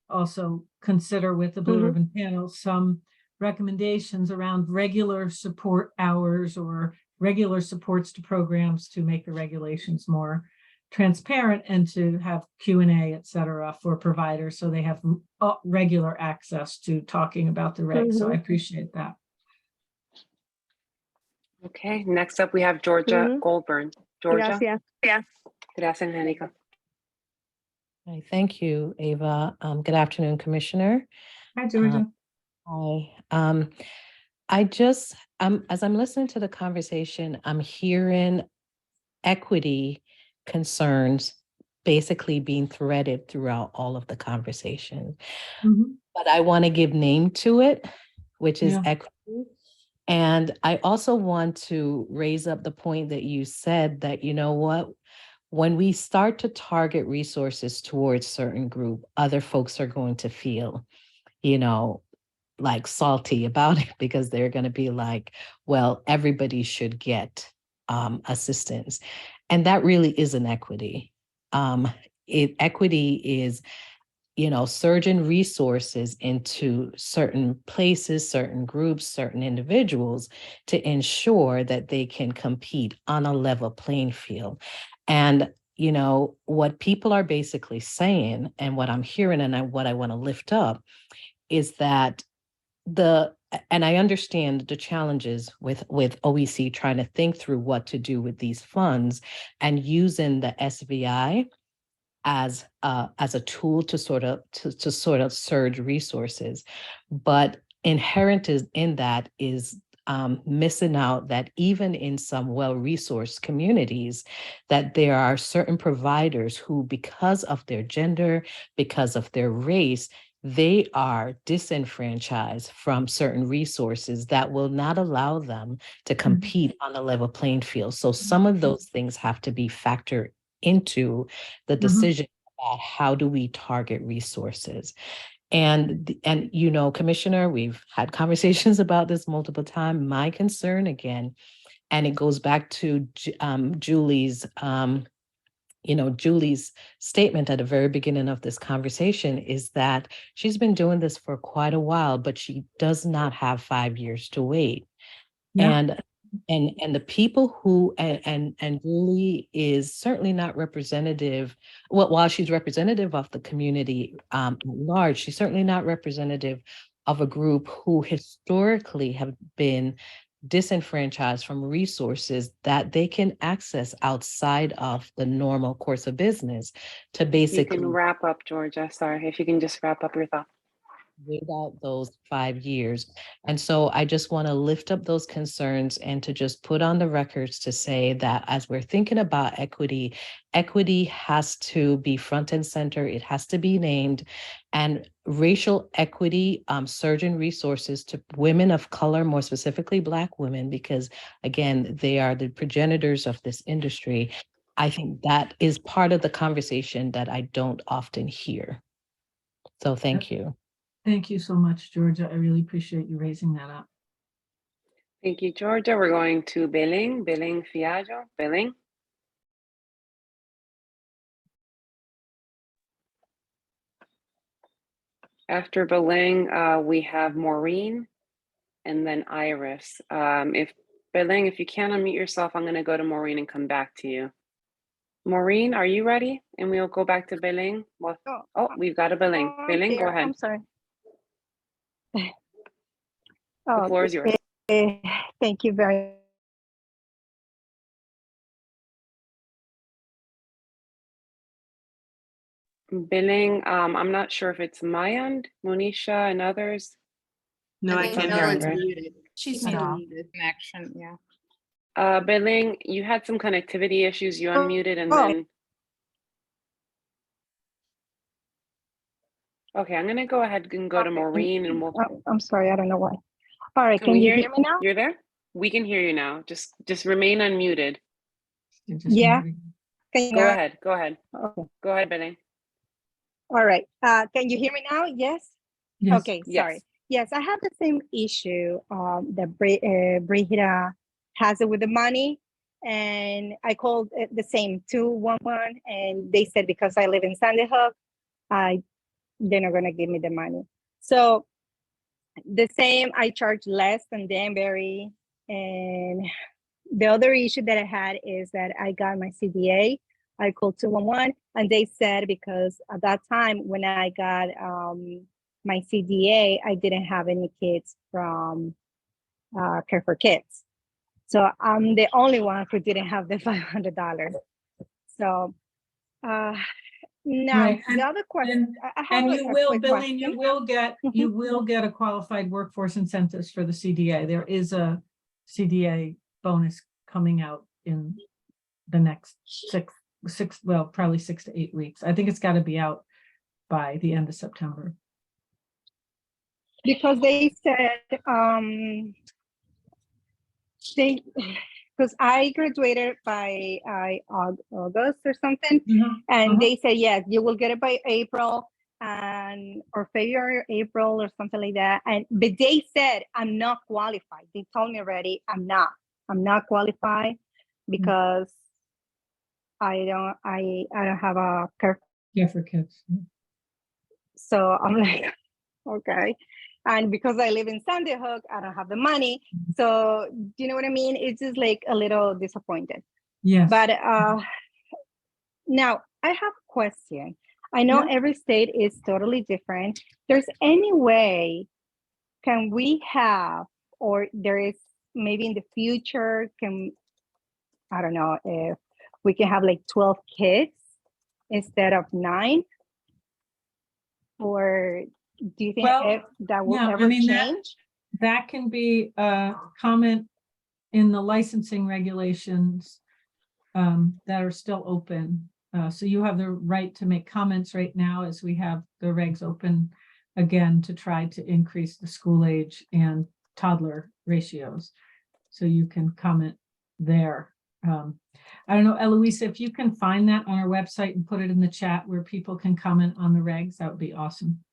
also consider with the Blue Ribbon panel some recommendations around regular support hours or regular supports to programs to make the regulations more transparent and to have Q&A, et cetera, for providers so they have regular access to talking about the regs. So I appreciate that. Okay, next up we have Georgia Goldburn. Georgia. Gracias. Gracias, Angelica. Hi, thank you, Ava. Good afternoon, Commissioner. Hi, Georgia. Hi. I just, as I'm listening to the conversation, I'm hearing equity concerns basically being threaded throughout all of the conversation. But I want to give name to it, which is equity. And I also want to raise up the point that you said that, you know what, when we start to target resources towards certain group, other folks are going to feel, you know, like salty about it because they're going to be like, well, everybody should get assistance. And that really isn't equity. Equity is, you know, surging resources into certain places, certain groups, certain individuals to ensure that they can compete on a level playing field. And, you know, what people are basically saying, and what I'm hearing and what I want to lift up is that and I understand the challenges with OEC trying to think through what to do with these funds and using the SVI as a tool to sort of surge resources. But inherent in that is missing out that even in some well-resourced communities, that there are certain providers who, because of their gender, because of their race, they are disenfranchised from certain resources that will not allow them to compete on a level playing field. So some of those things have to be factored into the decision about how do we target resources. And you know, Commissioner, we've had conversations about this multiple times. My concern again, and it goes back to Julie's Julie's statement at the very beginning of this conversation, is that she's been doing this for quite a while, but she does not have 5 years to wait. Yeah. And the people who, and Julie is certainly not representative, well, while she's representative of the community at large, she's certainly not representative of a group who historically have been disenfranchised from resources that they can access outside of the normal course of business to basically— You can wrap up, Georgia. Sorry, if you can just wrap up your thought. Without those 5 years. And so I just want to lift up those concerns and to just put on the records to say that as we're thinking about equity, equity has to be front and center. It has to be named. And racial equity, surging resources to women of color, more specifically Black women, because again, they are the progenitors of this industry. I think that is part of the conversation that I don't often hear. So thank you. Thank you so much, Georgia. I really appreciate you raising that up. Thank you, Georgia. We're going to Belén Fiallo. Belén. After Belén, we have Maureen and then Iris. Belén, if you can't unmute yourself, I'm going to go to Maureen and come back to you. Maureen, are you ready? And we'll go back to Belén. Well, oh, we've got a Belén. Belén, go ahead. I'm sorry. The floor is yours. Thank you very Belén, I'm not sure if it's my end, Monisha and others. No, I can't hear her. She's muted. Connection, yeah. Belén, you had some connectivity issues. You unmuted and then. Okay, I'm going to go ahead and go to Maureen and we'll. I'm sorry, I don't know why. All right, can you hear me now? You're there? We can hear you now. Just remain unmuted. Yeah. Go ahead. Go ahead. Okay. Go ahead, Belén. All right. Can you hear me now? Yes. Yes. Okay. Sorry. Yes, I have the same issue that Brigida has it with the money, and I called the same 211, and they said because I live in Sandy Hook, they're not gonna give me the money. So the same, I charge less than Danbury, and the other issue that I had is that I got my CDA. I called 211 and they said because at that time when I got my CDA, I didn't have any kids from Care for Kids. So I'm the only one who didn't have the $500. So now Right. the other question, I have and a you will, quick Billy, question. you will get a qualified workforce incentives for the CDA. There is a CDA bonus coming out in the next probably 6 to 8 weeks. I think it's got to be out by the end of September. Because they said because I graduated by August or something, and they said yes, you will get it by April or February or April or something like that. But they said I'm not qualified. They told me already I'm not qualified because I don't have a care for kids. So I'm like, okay. And because I live in Sandy Hook, I don't have the money. So do you know what I mean? It's just like a little disappointed. Yes. But now I have a question. I know every state is totally different. There's any way can we have, or there is maybe in the future, I don't know if we can have like 12 kids instead of 9? Or do you think that will ever change? That can be a comment in the licensing regulations that are still open. So you have the right to make comments right now as we have the regs open again to try to increase the school age and toddler ratios. So you can comment there. I don't know, Eloisa, if you can find that on our website and put it in the chat where people can comment on the regs, that would be awesome.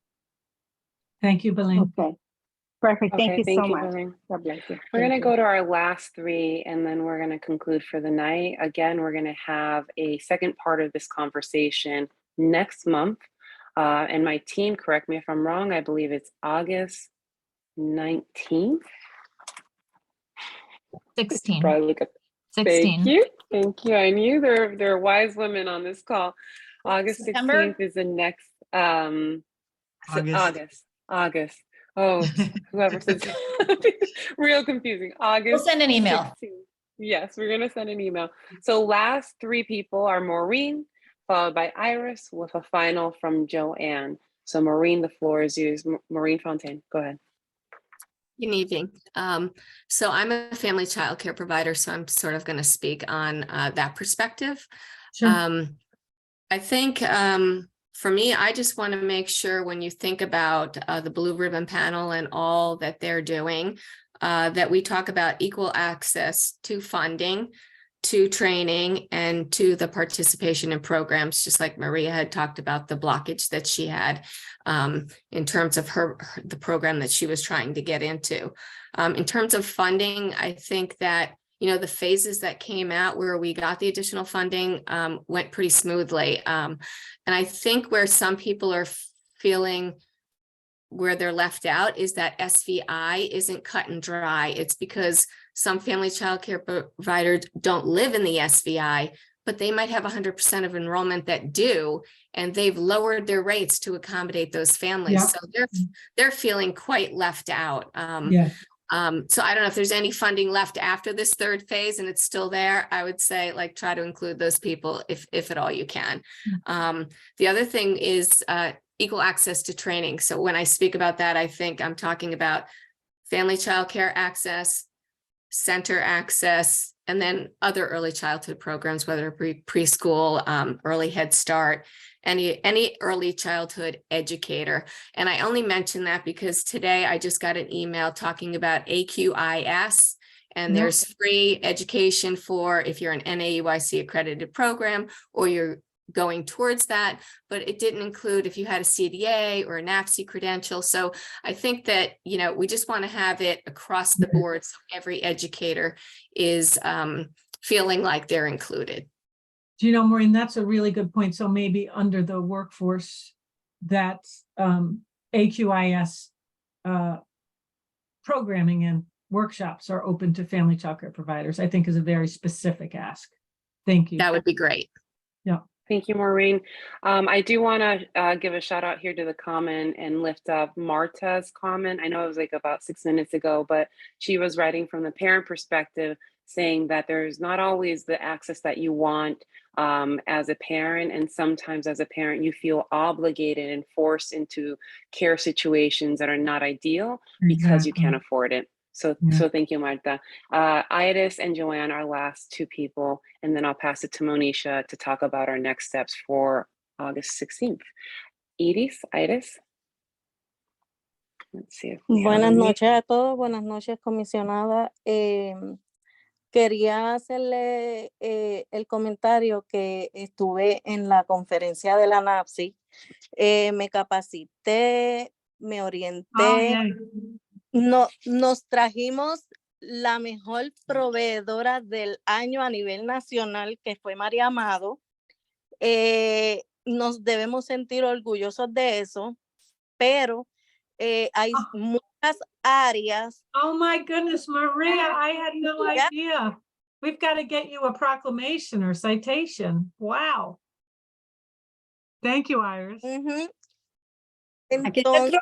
Thank you, Belén. Okay, perfect. Thank you so much. Belén. God bless you. We're going to go to our last 3 and then we're going to conclude for the night. Again, we're going to have a second part of this conversation next month. And my team, correct me if I'm wrong, I believe it's August 19th. 16. Probably look at 16. Thank you. I knew there are wise women on this call. August 16th is the next August. Oh, whoever says real confusing. August. We'll send an email. 16th. Yes, we're gonna send an email. So last 3 people are Maureen, followed by Iris, with a final from Joanne. So Maureen, the floor is yours. Maureen Fontaine, go ahead. Good evening. So I'm a family child care provider, so I'm sort of going to speak on that perspective. Sure. I think for me, I just want to make sure when you think about the Blue Ribbon Panel and all that they're doing, that we talk about equal access to funding, to training and to the participation in programs, just like Maria had talked about the blockage that she had in terms of the program that she was trying to get into. In terms of funding, I think that, you know, the phases that came out where we got the additional funding went pretty smoothly. And I think where some people are feeling where they're left out is that SVI isn't cut and dry. It's because some family child care providers don't live in the SVI, but they might have 100% of enrollment that do, and they've lowered their rates to accommodate those families. Yeah. So they're feeling quite left out. Yeah. So I don't know if there's any funding left after this third phase and it's still there. I would say, like, try to include those people if at all you can. The other thing is equal access to training. So when I speak about that, I think I'm talking about family child care access, center access, and then other early childhood programs, whether it be preschool, early Head Start, any early childhood educator. And I only mention that because today I just got an email talking about AQIS, and there's free education for if you're an NAEYC accredited program or you're going towards that, but it didn't include if you had a CDA or an NAPC credential. So I think that, you know, we just want to have it across the board so every educator is feeling like they're included. Do you know, Maureen, that's a really good point. So maybe under the workforce, that AQIS programming and workshops are open to family child care providers, I think is a very specific ask. Thank you. That would be great. Yeah. Thank you, Maureen. I do want to give a shout out here to the comment and lift up Marta's comment. I know it was like about 6 minutes ago, but she was writing from the parent perspective, saying that there's not always the access that you want as a parent. And sometimes as a parent, you feel obligated and forced into care situations that are not ideal because you can't afford it. So thank you, Marta. Iris and Joanne are last two people, and then I'll pass it to Monisha to talk about our next steps for August 16th. Iris. Let's see. Buenas noches a todos, buenas noches, comisionada. Quería hacerle el comentario que estuve en la conferencia de la NAPC, me capacité, me orienté. Nos trajimos la mejor proveedora del año a nivel nacional, que fue María Amado. Nos debemos sentir orgullosos de eso, pero hay muchas áreas. Oh my goodness, Maria, I had no idea. We've got to get you a proclamation or citation. Wow. Thank you, Iris. Entonces,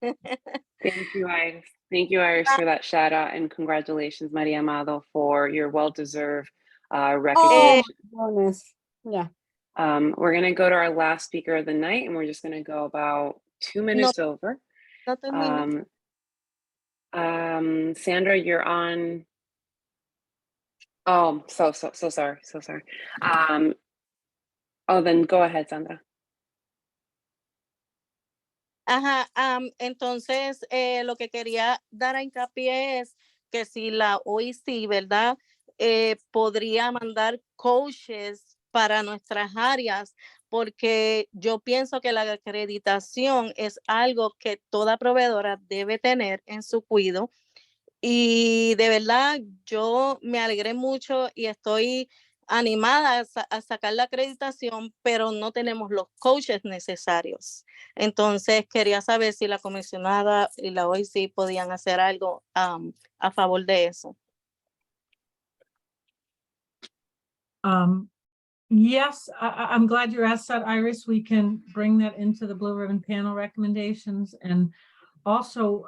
Thank you, Iris. Thank you, Iris, for that shout out, and congratulations, Maria Amado, for your well-deserved recognition. Yeah. We're going to go to our last speaker of the night, and we're just going to go about 2 minutes over. Sandra, you're on. Oh, so sorry. Then go ahead, Sandra. Entonces, lo que quería dar a hincapié es que si la OIC, ¿verdad? Podría mandar coaches para nuestras áreas, porque yo pienso que la acreditación es algo que toda proveedora debe tener en su cuidado. Y de verdad, yo me alegré mucho y estoy animada a sacar la acreditación, pero no tenemos los coaches necesarios. Entonces, quería saber si la comisionada y la OIC podían hacer algo a favor de eso. Yes, I'm glad you asked that, Iris. We can bring that into the Blue Ribbon Panel recommendations. And also,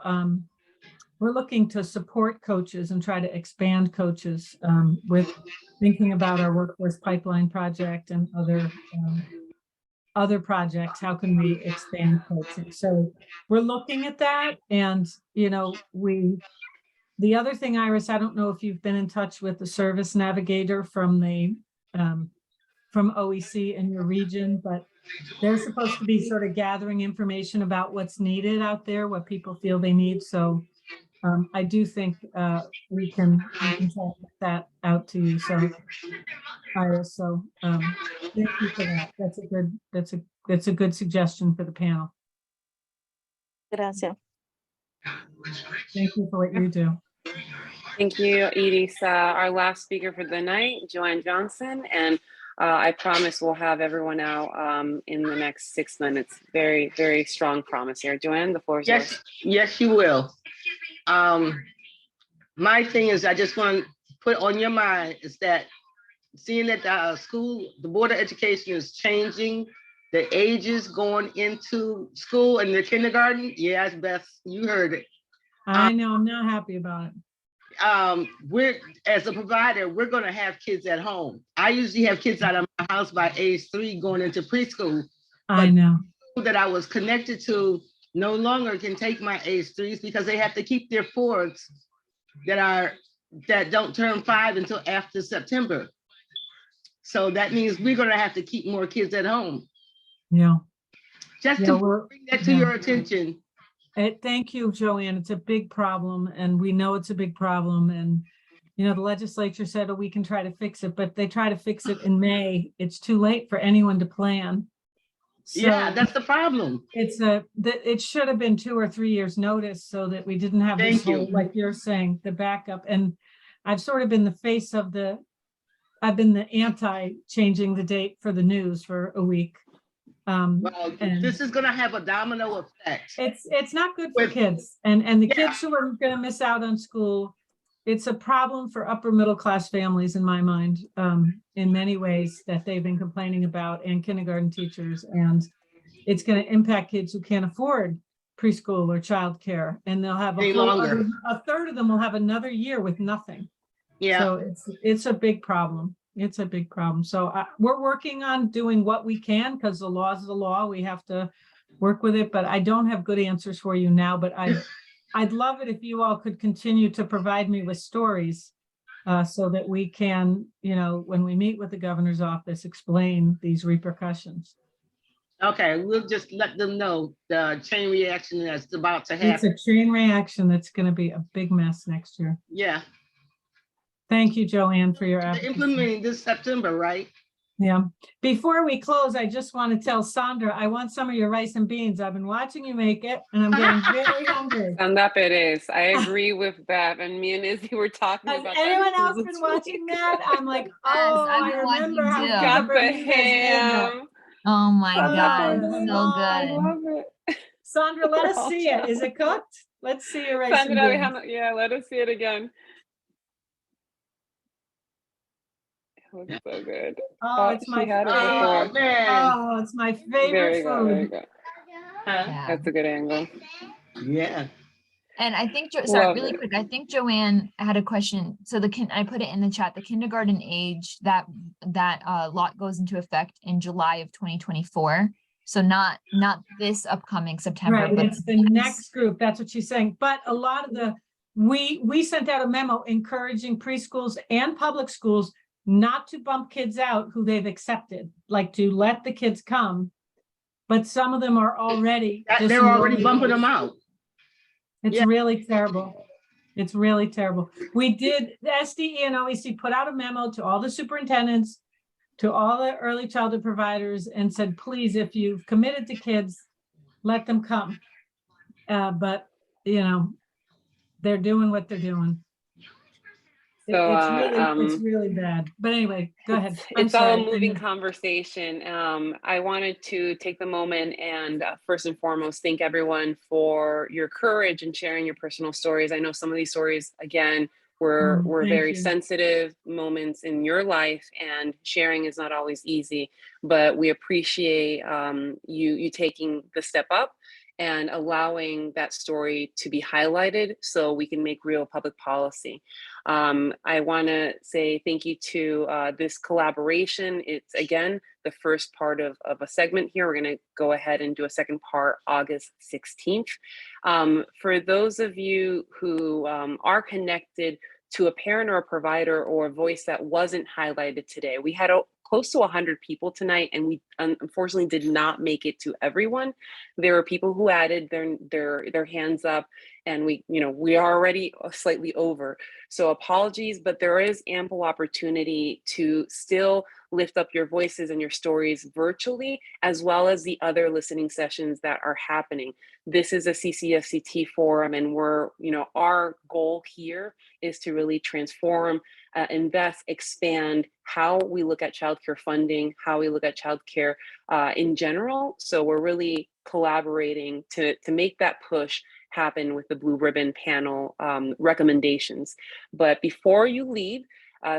we're looking to support coaches and try to expand coaches with thinking about our workforce pipeline project and other projects. How can we expand coaching? So we're looking at that. And, you know, the other thing, Iris, I don't know if you've been in touch with the service navigator from the from OEC in your region, but they're supposed to be sort of gathering information about what's needed out there, what people feel they need. So I do think we can check that out to you. So, Iris, so thank you for that. That's a good suggestion for the panel. Gracias. Thank you for what you do. Thank you, Edie. Our last speaker for the night, Joanne Johnson, and I promise we'll have everyone out in the next 6 minutes. Very, very strong promise here. Joanne, the floor is yours. Yes, you will. My thing is, I just want to put on your mind is that seeing that the Board of Education is changing the ages going into school and the kindergarten. Yes, Beth, you heard it. I know, I'm not happy about it. We're, as a provider, we're going to have kids at home. I usually have kids out of my house by age 3 going into preschool. I know. That I was connected to no longer can take my age 3s because they have to keep their 4s that don't turn 5 until after September. So that means we're going to have to keep more kids at home. Yeah. Just to bring that to your attention. Thank you, Joanne. It's a big problem, and we know it's a big problem. And you know, the legislature said, "Oh, we can try to fix it," but they try to fix it in May. It's too late for anyone to plan. So yeah, that's the problem. It should have been 2 or 3 years notice so that we didn't have this whole, like you're saying, the backup. And I've sort of been the face of I've been the anti-changing the date for the news for a week. Well, this is going to have a domino effect. It's not good for kids, and the kids who are going to miss out on school. It's a problem for upper middle class families, in my mind, in many ways that they've been complaining about, and kindergarten teachers. And it's going to impact kids who can't afford preschool or childcare, and they'll have a third of them will have another year with nothing. Yeah. So it's a big problem. It's a big problem. So we're working on doing what we can, because the law is the law. We have to work with it, but I don't have good answers for you now. But I'd love it if you all could continue to provide me with stories so that we can, you know, when we meet with the governor's office, explain these repercussions. Okay, we'll just let them know the chain reaction that's about to happen. It's a chain reaction that's going to be a big mess next year. Yeah. Thank you, Joanne, for your advocacy. Implementing this September, right? Yeah. Before we close, I just want to tell Sandra, I want some of your rice and beans. I've been watching you make it, and I'm getting very hungry. And that it is. I agree with that. And me and Izzy were talking about that. Has anyone else been watching that? I'm like, oh, I remember how got the ham. Oh my God, so good. I love it. Sandra, let us see it. Is it cooked? Let's see your rice and beans. Yeah, let us see it again. It looks so good. Oh, it's my favorite. Oh, it's my favorite food. That's a good angle. Yeah. And I think, sorry, really quick, I think Joanne had a question. So I put it in the chat, the kindergarten age, that lot goes into effect in July of 2024. So not this upcoming September, right, but it's the next group. That's what she's saying. But a lot of we sent out a memo encouraging preschools and public schools not to bump kids out who they've accepted, like to let the kids come. But some of them are already they're already bumping them out. It's really terrible. It's really terrible. We did, the SDE and OEC put out a memo to all the superintendents, to all the early childhood providers, and said, please, if you've committed to kids, let them come. But, you know, they're doing what they're doing. So it's really bad. But anyway, go ahead. It's all a moving conversation. I wanted to take the moment and first and foremost, thank everyone for your courage and sharing your personal stories. I know some of these stories, again, were very sensitive moments in your life, and sharing is not always easy, but we appreciate you taking the step up and allowing that story to be highlighted so we can make real public policy. I want to say thank you to this collaboration. It's, again, the first part of a segment here. We're going to go ahead and do a second part August 16th. For those of you who are connected to a parent or a provider or a voice that wasn't highlighted today, we had close to 100 people tonight, and we unfortunately did not make it to everyone. There were people who added their hands up, and we are already slightly over. So apologies, but there is ample opportunity to still lift up your voices and your stories virtually, as well as the other listening sessions that are happening. This is a CCFCT forum, and our goal here is to really transform, invest, expand how we look at childcare funding, how we look at childcare in general. So we're really collaborating to make that push happen with the Blue Ribbon Panel recommendations. But before you leave,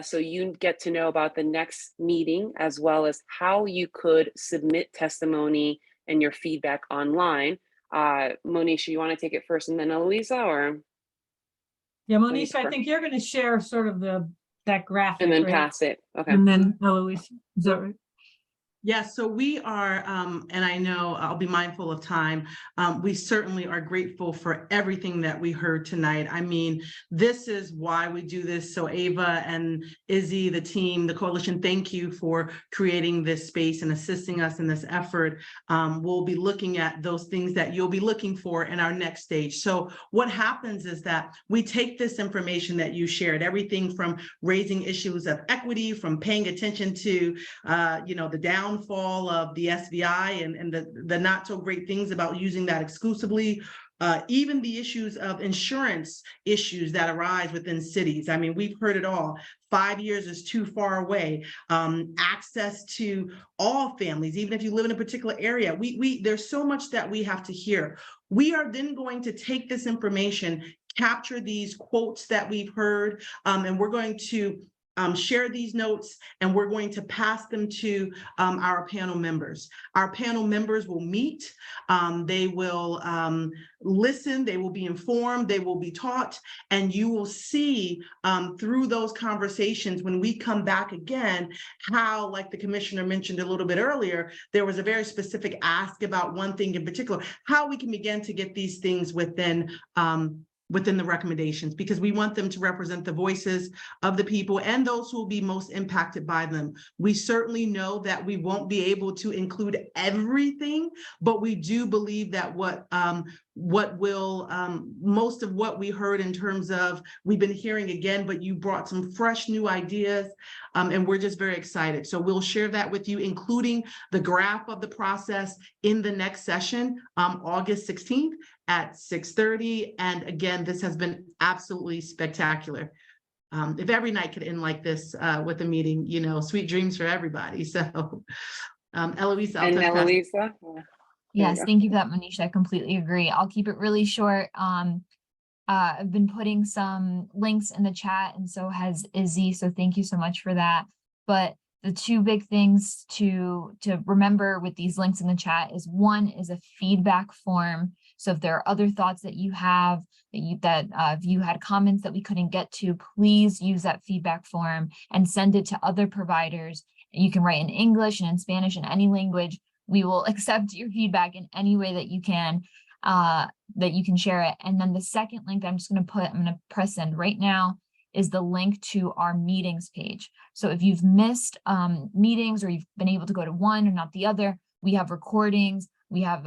so you get to know about the next meeting, as well as how you could submit testimony and your feedback online. Monisha, you want to take it first and then Eloisa, or? Yeah, Monisha, I think you're going to share sort of that graphic, and then right? pass it. Okay. And then Eloisa, is that right? Yes, so we are, and I know I'll be mindful of time. We certainly are grateful for everything that we heard tonight. I mean, this is why we do this. So Ava and Izzy, the team, the coalition, thank you for creating this space and assisting us in this effort. We'll be looking at those things that you'll be looking for in our next stage. So what happens is that we take this information that you shared, everything from raising issues of equity, from paying attention to, the downfall of the SVI and the not so great things about using that exclusively, even the issues of insurance issues that arise within cities. I mean, we've heard it all. 5 years is too far away. Access to all families, even if you live in a particular area. There's so much that we have to hear. We are then going to take this information, capture these quotes that we've heard, and we're going to share these notes, and we're going to pass them to our panel members. Our panel members will meet, they will listen, they will be informed, they will be taught, and you will see through those conversations when we come back again, how, like the commissioner mentioned a little bit earlier, there was a very specific ask about one thing in particular, how we can begin to get these things within the recommendations, because we want them to represent the voices of the people and those who will be most impacted by them. We certainly know that we won't be able to include everything, but we do believe that most of what we heard in terms of, we've been hearing again, but you brought some fresh new ideas, and we're just very excited. So we'll share that with you, including the graph of the process in the next session, August 16th at 6:30. And again, this has been absolutely spectacular. If every night could end like this with a meeting, sweet dreams for everybody. So Eloisa, And Eloisa. Yes, thank you for that, Monisha. I completely agree. I'll keep it really short. I've been putting some links in the chat, and so has Izzy. So thank you so much for that. But the two big things to remember with these links in the chat is, one is a feedback form. So if there are other thoughts that you have, if you had comments that we couldn't get to, please use that feedback form and send it to other providers. You can write in English and in Spanish, in any language. We will accept your feedback in any way that you can share it. And then the second link I'm going to press send right now is the link to our meetings page. So if you've missed meetings, or you've been able to go to one or not the other, we have recordings. We have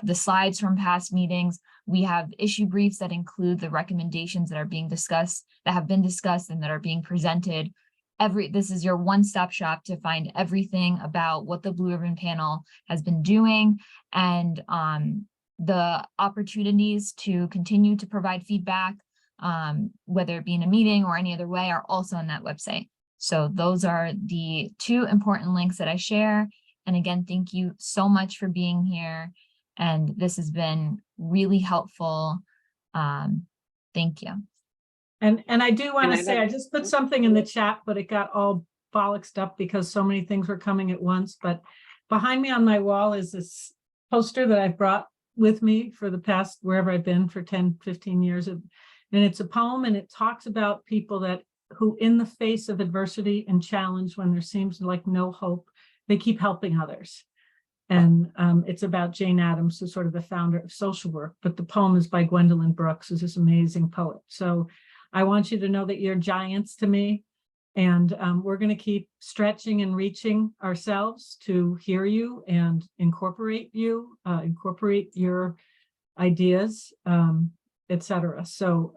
the slides from past meetings. We have issue briefs that include the recommendations that are being discussed, that have been discussed and that are being presented. This is your one-stop shop to find everything about what the Blue Ribbon Panel has been doing, and the opportunities to continue to provide feedback, whether it be in a meeting or any other way, are also on that website. So those are the two important links that I share. And again, thank you so much for being here. And this has been really helpful. Thank you. And I do want to say, I just put something in the chat, but it got all bollocksed up because so many things were coming at once. But behind me on my wall is this poster that I've brought with me for the past, wherever I've been for 10, 15 years. And it's a poem, and it talks about people who in the face of adversity and challenge, when there seems like no hope, they keep helping others. And it's about Jane Addams, who's sort of the founder of social work. But the poem is by Gwendolyn Brooks, who's this amazing poet. So I want you to know that you're giants to me. And we're going to keep stretching and reaching ourselves to hear you and incorporate your ideas. etc. So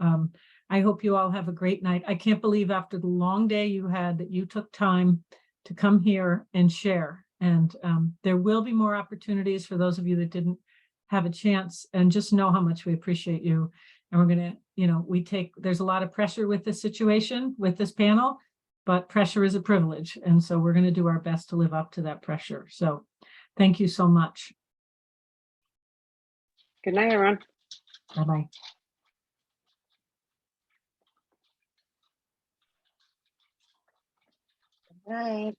I hope you all have a great night. I can't believe after the long day you had that you took time to come here and share. And there will be more opportunities for those of you that didn't have a chance, and just know how much we appreciate you. And we're going to, you know, there's a lot of pressure with this situation, with this panel, but pressure is a privilege. And so we're going to do our best to live up to that pressure. So thank you so much. Good night, everyone. Bye-bye. Good night.